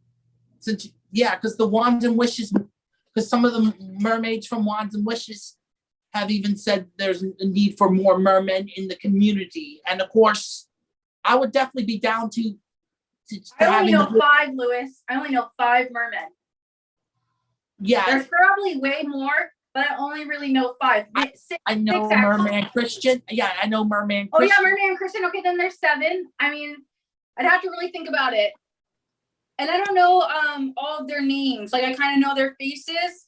since because the Wands and Wishes, because some of the mermaids from Wands and Wishes have even said there's a need for more mermen in the community. And of course, I would definitely be down to I only know 5, Lewis. I only know 5 mermen. Yeah. There's probably way more, but I only really know 5. I know Merman Christian. Yeah, I know Merman Christian. Oh yeah, Merman Christian. Okay, then there's 7. I mean, I'd have to really think about it. And I don't know all of their names. Like I kind of know their faces.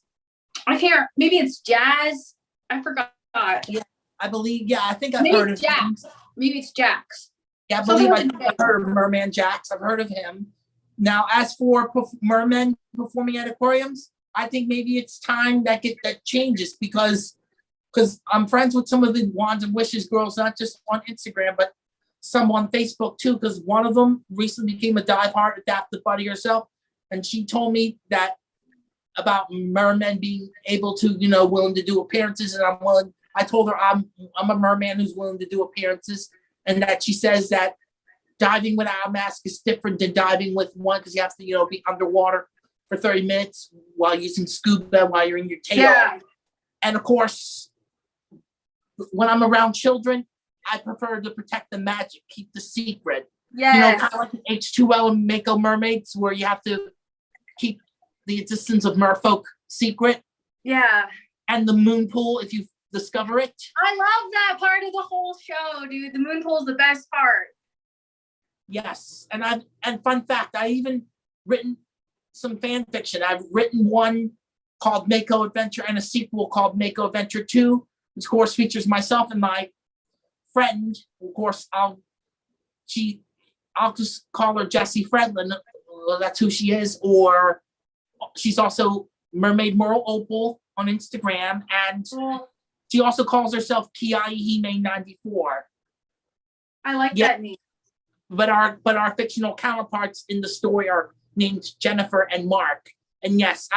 I can't. Maybe it's Jazz. I forgot. Yeah, I believe. Yeah, I think I've heard of Jax. Maybe it's Jax. Yeah, I've heard of Merman Jax. I've heard of him. Now, as for mermen performing at aquariums, I think maybe it's time that changes because I'm friends with some of the Wands and Wishes girls, not just on Instagram, but some on Facebook too, because one of them recently became a diehard adaptive buddy herself. And she told me that about mermen being able to, you know, willing to do appearances. And I told her I'm a merman who's willing to do appearances. And that she says that diving without a mask is different than diving with one, because you have to, you know, be underwater for 30 minutes while using scuba while you're in your tail. Yeah. And of course, when I'm around children, I prefer to protect the magic, keep the secret. Yeah. You know, kind of like the H2O and Mako Mermaids, where you have to keep the existence of merfolk secret. Yeah. And the moon pool, if you discover it. I love that part of the whole show, dude. The moon pool is the best part. Yes. And fun fact, I even written some fan fiction. I've written one called Mako Adventure and a sequel called Mako Adventure 2, which of course features myself and my friend. Of course, I'll just call her Jessie Fredlin. That's who she is. Or she's also Mermaid Merle Opal on Instagram, and she also calls herself Kiai 94. I like that name. But our fictional counterparts in the story are named Jennifer and Mark. And yes,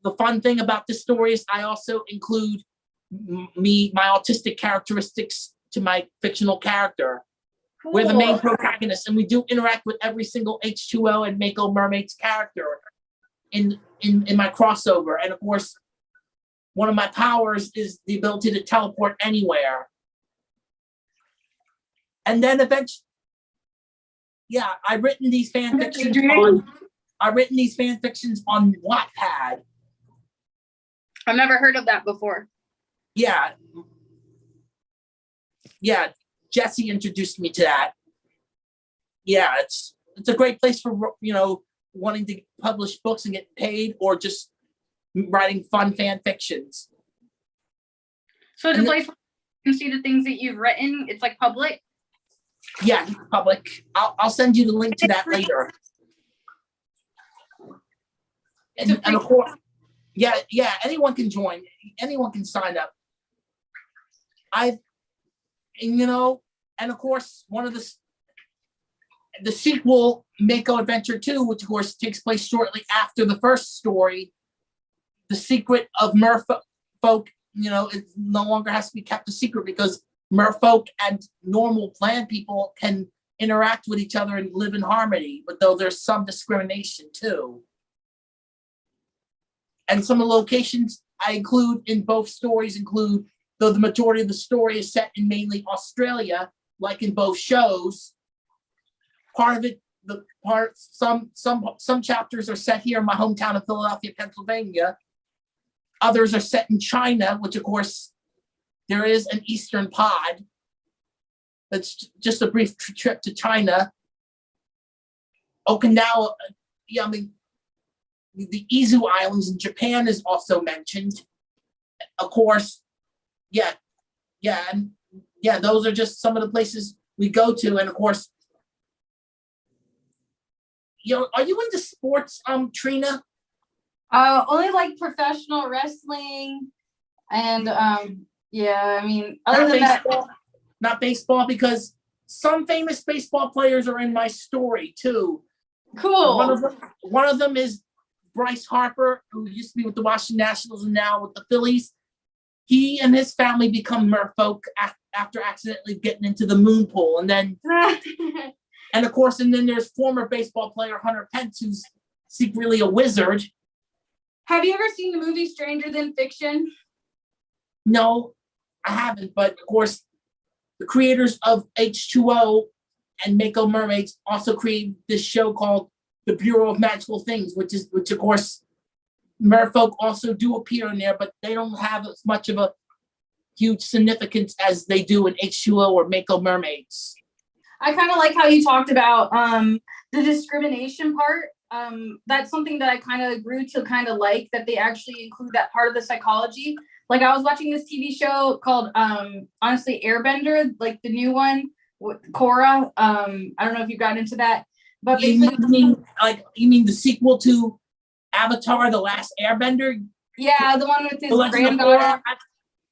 the fun thing about this story is I also include my autistic characteristics to my fictional character. Cool. We're the main protagonists, and we do interact with every single H2O and Mako Mermaid's character in my crossover. And of course, one of my powers is the ability to teleport anywhere. And then eventually, I've written these fan fictions on Wattpad. I've never heard of that before. Yeah, Jessie introduced me to that. Yeah, it's a great place for wanting to publish books and get paid, or just writing fun fan fictions. So it's a place where you can see the things that you've written. It's like public. Yeah, public. I'll send you the link to that later. And of course, anyone can join. Anyone can sign up. And of course, one of the sequel, Mako Adventure 2, which of course takes place shortly after the first story, the secret of merfolk, it no longer has to be kept a secret, because merfolk and normal plant people can interact with each other and live in harmony, but though there's some discrimination too. And some of the locations I include in both stories include, though the majority of the story is set in mainly Australia, like in both shows, some chapters are set here in my hometown of Philadelphia, Pennsylvania. Others are set in China, which of course there is an Eastern pod. That's just a brief trip to China. Okinawa, the Izu Islands in Japan is also mentioned. Of course, those are just some of the places we go to. And of course, are you into sports, Trina? Only like professional wrestling, and other than that, not baseball, because some famous baseball players are in my story too. Cool. One of them is Bryce Harper, who used to be with the Washington Nationals and now with the Phillies. He and his family become merfolk after accidentally getting into the moon pool, and then and of course, and then there's former baseball player Hunter Pence, who's secretly a wizard. Have you ever seen the movie Stranger Than Fiction? No, I haven't. But of course, the creators of H2O and Mako Mermaids also created this show called The Bureau of Magical Things, which of course, merfolk also do appear in there, but they don't have as much of a huge significance as they do in H2O or Mako Mermaids. I kind of like how you talked about the discrimination part. That's something that I kind of grew to kind of like, that they actually include that part of the psychology. Like, I was watching this TV show called honestly Airbender, like the new one with Korra. I don't know if you got into that, but you mean the sequel to Avatar: The Last Airbender? Yeah, the one with his granddaughter.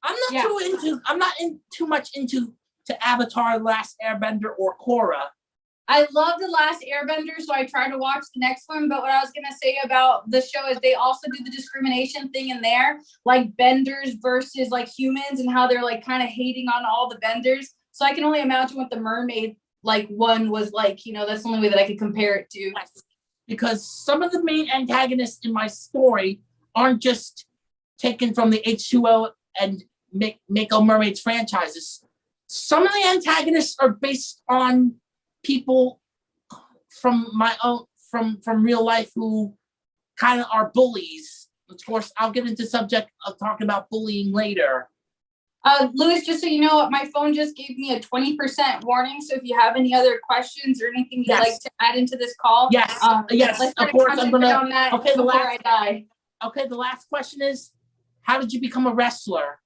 I'm not too much into Avatar: The Last Airbender or Korra. I love The Last Airbender, so I tried to watch the next one. But what I was gonna say about the show is they also do the discrimination thing in there, like benders versus like humans, and how they're like kind of hating on all the benders. So I can only imagine what the mermaid one was like. That's the only way that I could compare it to. Because some of the main antagonists in my story aren't just taken from the H2O and Mako Mermaids franchises. Some of the antagonists are based on people from my own, from real life, who kind of are bullies. Of course, I'll get into the subject of talking about bullying later. Louis, just so you know, my phone just gave me a 20% warning. So if you have any other questions or anything you'd like to add into this call, yes, let's of course, I'm gonna. on that Okay, before I die. Okay, the last question is, how did you become a wrestler?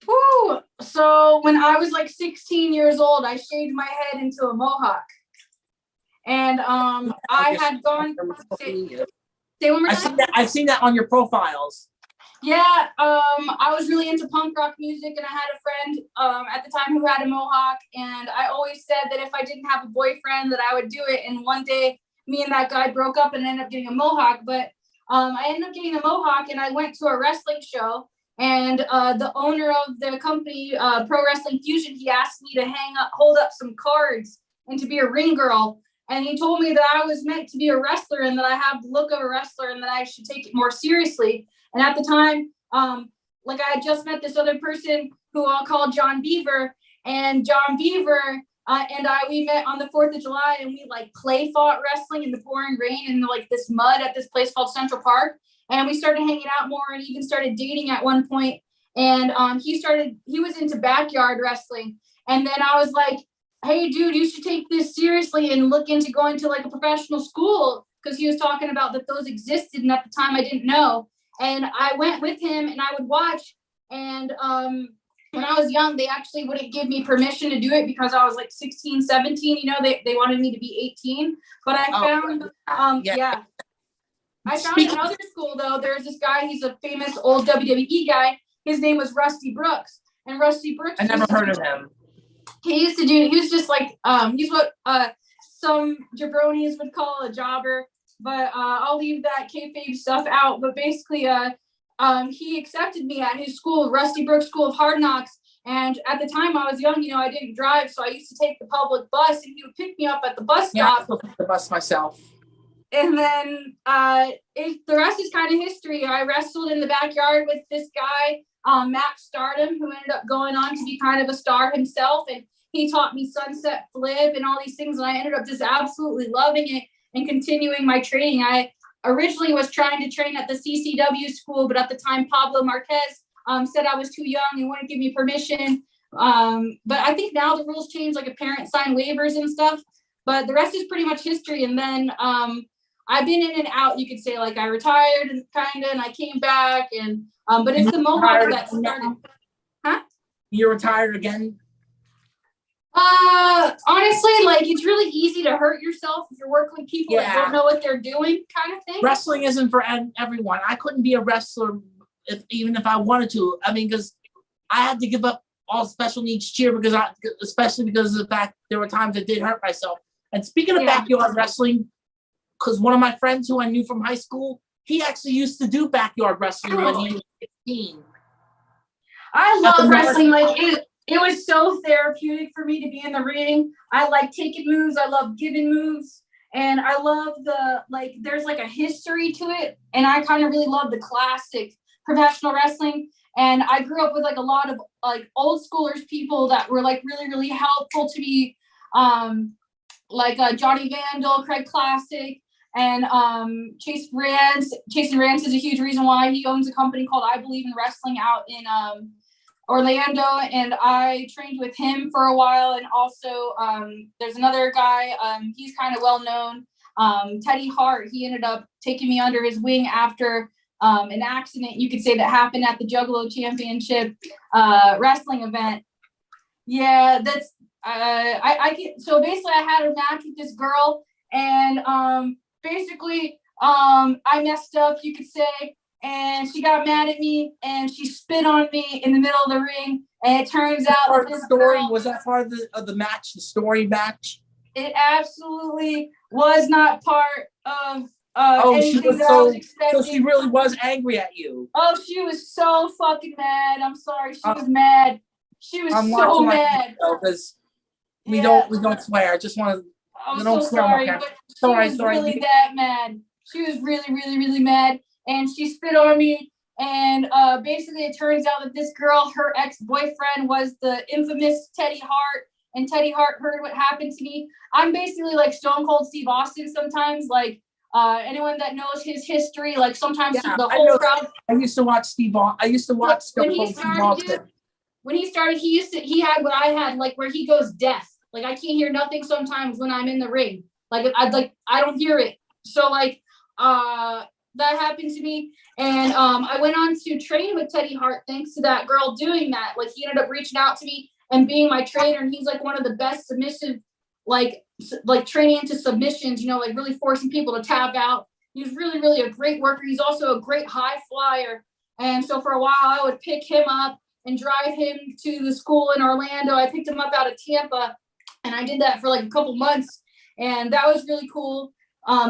Woo! So when I was like 16 years old, I shaved my head into a mohawk, and I had gone. Say one more time. I've seen that on your profiles. Yeah, I was really into punk rock music, and I had a friend at the time who had a mohawk, and I always said that if I didn't have a boyfriend that I would do it. And one day, me and that guy broke up and ended up getting a mohawk, but I ended up getting a mohawk, and I went to a wrestling show, and the owner of the company, Pro Wrestling Fusion, he asked me to hold up some cards and to be a ring girl. And he told me that I was meant to be a wrestler and that I have the look of a wrestler and that I should take it more seriously. And at the time, like I had just met this other person who I'll call John Beaver, and John Beaver we met on the 4th of July, and we like play fought wrestling in the pouring rain and like this mud at this place called Central Park. And we started hanging out more and even started dating at one point. And he was into backyard wrestling. And then I was like, hey, dude, you should take this seriously and look into going to like a professional school, because he was talking about that those existed. And at the time I didn't know. And I went with him and I would watch. And when I was young, they actually wouldn't give me permission to do it because I was like 16, 17. You know, they wanted me to be 18. But I found, I found another school, though. There's this guy. He's a famous old WWE guy. His name was Rusty Brooks. And Rusty Brooks. I never heard of him. He was just like, he's what some jabronis would call a jobber. But I'll leave that kayfabe stuff out. But basically, he accepted me at his school, Rusty Brooks School of Hard Knocks. And at the time I was young, you know, I didn't drive. So I used to take the public bus, and he would pick me up at the bus stop. Yeah, I still take the bus myself. And then the rest is kind of history. I wrestled in the backyard with this guy, Matt Stardom, who ended up going on to be kind of a star himself. And he taught me sunset flip and all these things. And I ended up just absolutely loving it and continuing my training. I originally was trying to train at the CCW school, but at the time, Pablo Marquez said I was too young and wouldn't give me permission. But I think now the rules change, like a parent sign waivers and stuff. But the rest is pretty much history. And then I've been in and out, you could say, like I retired and kind of, and I came back. And but it's the mohawk that started. Huh? You retired again? Honestly, like it's really easy to hurt yourself if you're working with people that don't know what they're doing, kind of thing. Wrestling isn't for everyone. I couldn't be a wrestler even if I wanted to. I mean, because I had to give up all special needs cheer especially because of the fact there were times I did hurt myself. And speaking of backyard wrestling, because one of my friends who I knew from high school, he actually used to do backyard wrestling when he was 16. I love wrestling. Like it was so therapeutic for me to be in the ring. I like taking moves. I love giving moves. And I love there's like a history to it. And I kind of really love the classic professional wrestling. And I grew up with like a lot of like old schoolers, people that were like really, really helpful to me. Like Johnny Vandal, Craig Classic, and Jason Rance. Jason Rance is a huge reason why he owns a company called I Believe in Wrestling out in Orlando, and I trained with him for a while. And also there's another guy, he's kind of well known, Teddy Hart. He ended up taking me under his wing after an accident, you could say, that happened at the Juggalo Championship wrestling event. Yeah, that's so basically I had a match with this girl, and basically I messed up, you could say, and she got mad at me and she spit on me in the middle of the ring. And it turns out that this story was that part of the match, the story match? It absolutely was not part of anything that I was expecting. So she really was angry at you. Oh, she was so fucking mad. I'm sorry, she was mad. She was so mad. Because we don't swear. I just want to. I'm so sorry, but she was really that mad. She was really, really, really mad, and she spit on me. And basically, it turns out that this girl, her ex-boyfriend, was the infamous Teddy Hart, and Teddy Hart heard what happened to me. I'm basically like Stone Cold Steve Austin sometimes. Like Anyone that knows his history, like sometimes Yeah, the I whole know. crowd. I used to watch Steve. I used to watch When Stone he Cold Steve started, dude, Austin. when he started, he had what I had, like where he goes deaf. Like I can't hear nothing sometimes when I'm in the ring. Like I don't hear it. So like that happened to me. And I went on to train with Teddy Hart thanks to that girl doing that. Like he ended up reaching out to me and being my trainer, and he's like one of the best submissive, like training into submissions, you know, like really forcing people to tap out. He's really, really a great worker. He's also a great high flyer. And so for a while I would pick him up and drive him to the school in Orlando. I picked him up out of Tampa, and I did that for like a couple months, and that was really cool.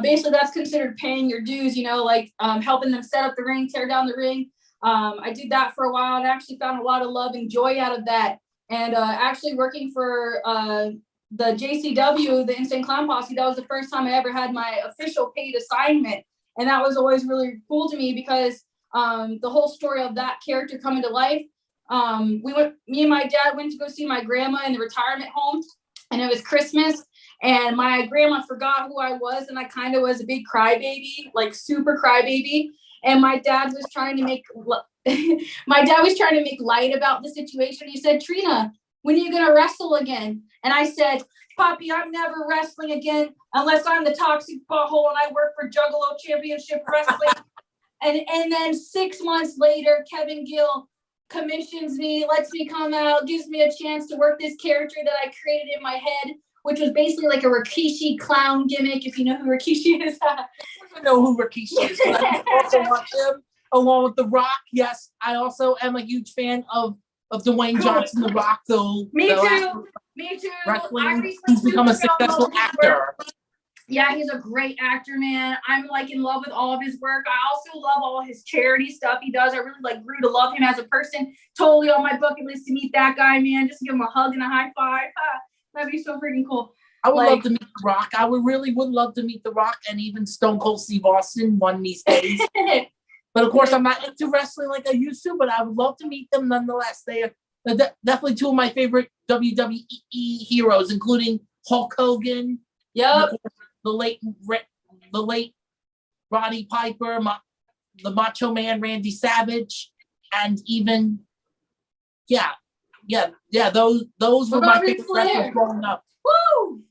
Basically that's considered paying your dues, you know, like helping them set up the ring, tear down the ring. I did that for a while and actually found a lot of love and joy out of that. And actually working for the JCW, the Insane Clown Posse, that was the first time I ever had my official paid assignment. And that was always really cool to me because the whole story of that character coming to life. Me and my dad went to go see my grandma in the retirement home, and it was Christmas, and my grandma forgot who I was, and I kind of was a big crybaby, like super crybaby. And my dad was trying to make light about the situation. He said, "Trina, when are you gonna wrestle again?" And I said, "Poppy, I'm never wrestling again unless I'm the toxic butthole and I work for Juggalo Championship Wrestling." And then 6 months later, Kevin Gill commissions me, lets me come out, gives me a chance to work this character that I created in my head, which was basically like a Rikishi clown gimmick, if you know who Rikishi is. I don't know who Rikishi is, but I also watch him along with The Rock. Yes, I also am a huge fan of Dwayne Johnson, The Rock. So Me too. wrestling, he's become a successful actor. Yeah, he's a great actor, man. I'm like in love with all of his work. I also love all his charity stuff he does. I really like grew to love him as a person. Totally on my bucket list to meet that guy, man. Just give him a hug and a high five. That'd be so freaking cool. I would love to meet The Rock. I would love to meet The Rock and even Stone Cold Steve Austin one of these days. But of course, I'm not into wrestling like I used to, but I would love to meet them nonetheless. They are definitely two of my favorite WWE heroes, including Hulk Hogan. Yep. The late Roddy Piper, the Macho Man Randy Savage, and even those were my favorite wrestlers growing up. Woo!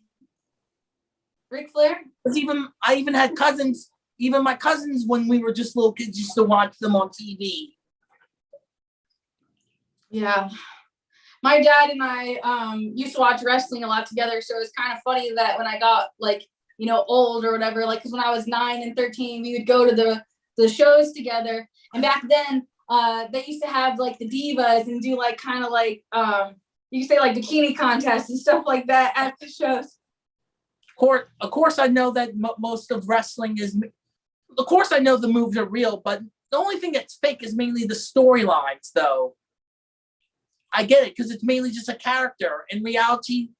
Ric Flair? I even had cousins, even my cousins when we were just little kids used to watch them on TV. Yeah. My dad and I used to watch wrestling a lot together, so it's kind of funny that when I got like, you know, old or whatever, like, because when I was 9 and 13, we would go to the shows together. And back then, they used to have like the divas and do like kind of like, you could say like bikini contests and stuff like that at the shows. Of course, I know that most of wrestling is, of course, I know the moves are real, but the only thing that's fake is mainly the storylines, though. I get it because it's mainly just a character. In reality,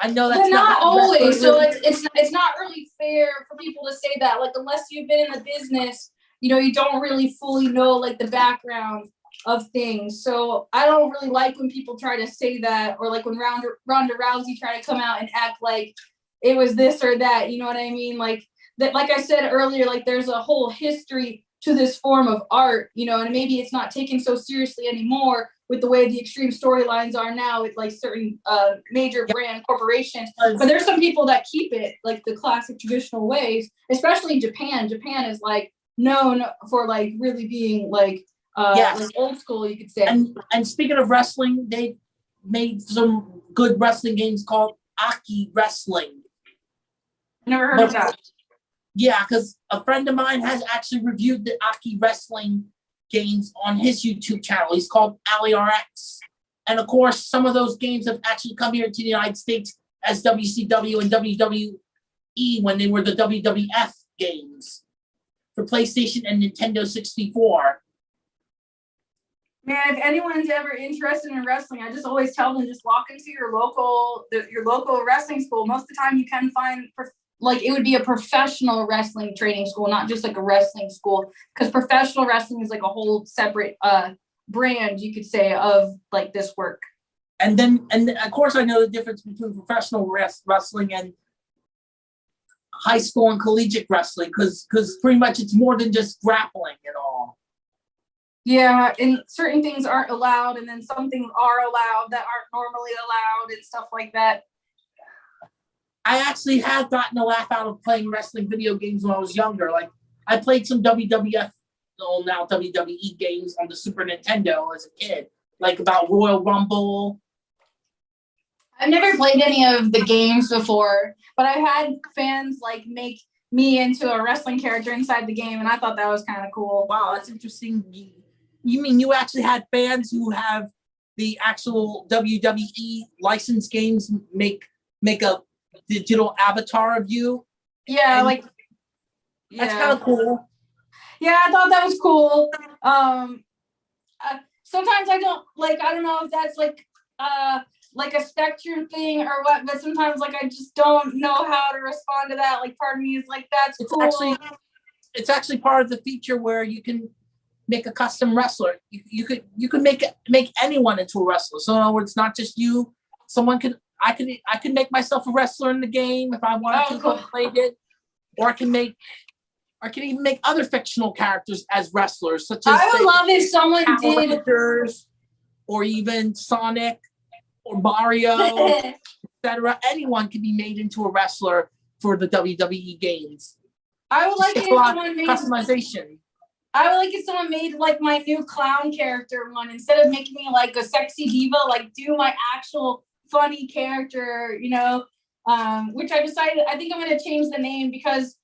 I know that's not always. So it's not really fair for people to say that. Like, unless you've been in the business, you know, you don't really fully know like the background of things. So I don't really like when people try to say that, or like when Ronda Rousey tried to come out and act like it was this or that. You know what I mean? Like that. Like I said earlier, like there's a whole history to this form of art, you know, and maybe it's not taken so seriously anymore with the way the extreme storylines are now with like certain major brand corporations. But there's some people that keep it like the classic traditional ways, especially Japan. Japan is like known for like really being like like old school, you could say. And speaking of wrestling, they made some good wrestling games called Aki Wrestling. Never heard of that. Yeah, because a friend of mine has actually reviewed the Aki Wrestling games on his YouTube channel. He's called AliRx. And of course, some of those games have actually come here to the United States as WCW and WWE when they were the WWF games for PlayStation and Nintendo 64. Man, if anyone's ever interested in wrestling, I just always tell them just walk into your local wrestling school. Most of the time you can find like it would be a professional wrestling training school, not just like a wrestling school, because professional wrestling is like a whole separate brand, you could say, of like this work. And of course I know the difference between professional wrestling and high school and collegiate wrestling, because pretty much it's more than just grappling and all. Yeah, and certain things aren't allowed, and then some things are allowed that aren't normally allowed and stuff like that. I actually have gotten a laugh out of playing wrestling video games when I was younger. Like, I played some WWF, now WWE games on the Super Nintendo as a kid, like about Royal Rumble. I've never played any of the games before, but I've had fans like make me into a wrestling character inside the game, and I thought that was kind of cool. Wow, that's interesting. You mean you actually had fans who have the actual WWE licensed games make a digital avatar of you? Yeah, And like that's kind of cool. Yeah, I thought that was cool. Sometimes I don't know if that's like a spectrum thing or what, but sometimes like I just don't know how to respond to that. Like part of me is like, that's cool. It's actually part of the feature where you can make a custom wrestler. You could make anyone into a wrestler. So in other words, not just you. I could make myself a wrestler in the game if I wanted to. Cool. If I played it, or I can even make other fictional characters as wrestlers, such as I would love if someone did, or even Sonic or Mario, etc. Anyone can be made into a wrestler for the WWE games. I would like it if someone made customization. I would like if someone made like my new clown character one, instead of making me like a sexy diva, like do my actual funny character, which I decided, I think I'm going to change the name because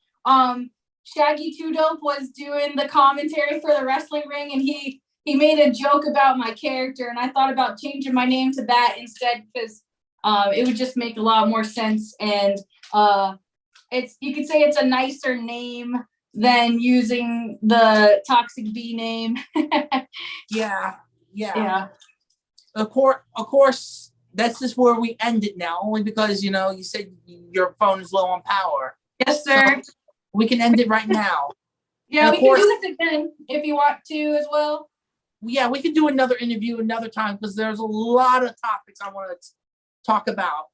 Shaggy Two Dope was doing the commentary for the wrestling ring, and he made a joke about my character, and I thought about changing my name to that instead because it would just make a lot more sense, and you could say it's a nicer name than using the Toxic B name. Yeah. Of course, that's just where we end it now, only because, you said your phone is low on power. Yes, sir. So we can end it right now. Yeah, we can do this again if you want to as well. Yeah, we can do another interview another time because there's a lot of topics I want to talk about.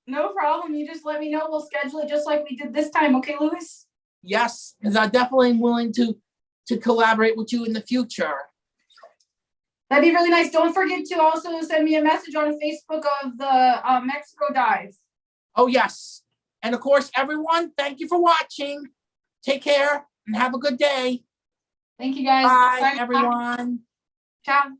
No problem. You just let me know. We'll schedule it just like we did this time. Okay, Lewis? Yes, because I definitely am willing to collaborate with you in the future. That'd be really nice. Don't forget to also send me a message on Facebook of the Mexico dive. Oh, yes. And of course, everyone, thank you for watching. Take care and have a good day. Thank you, guys. Bye, everyone. Ciao.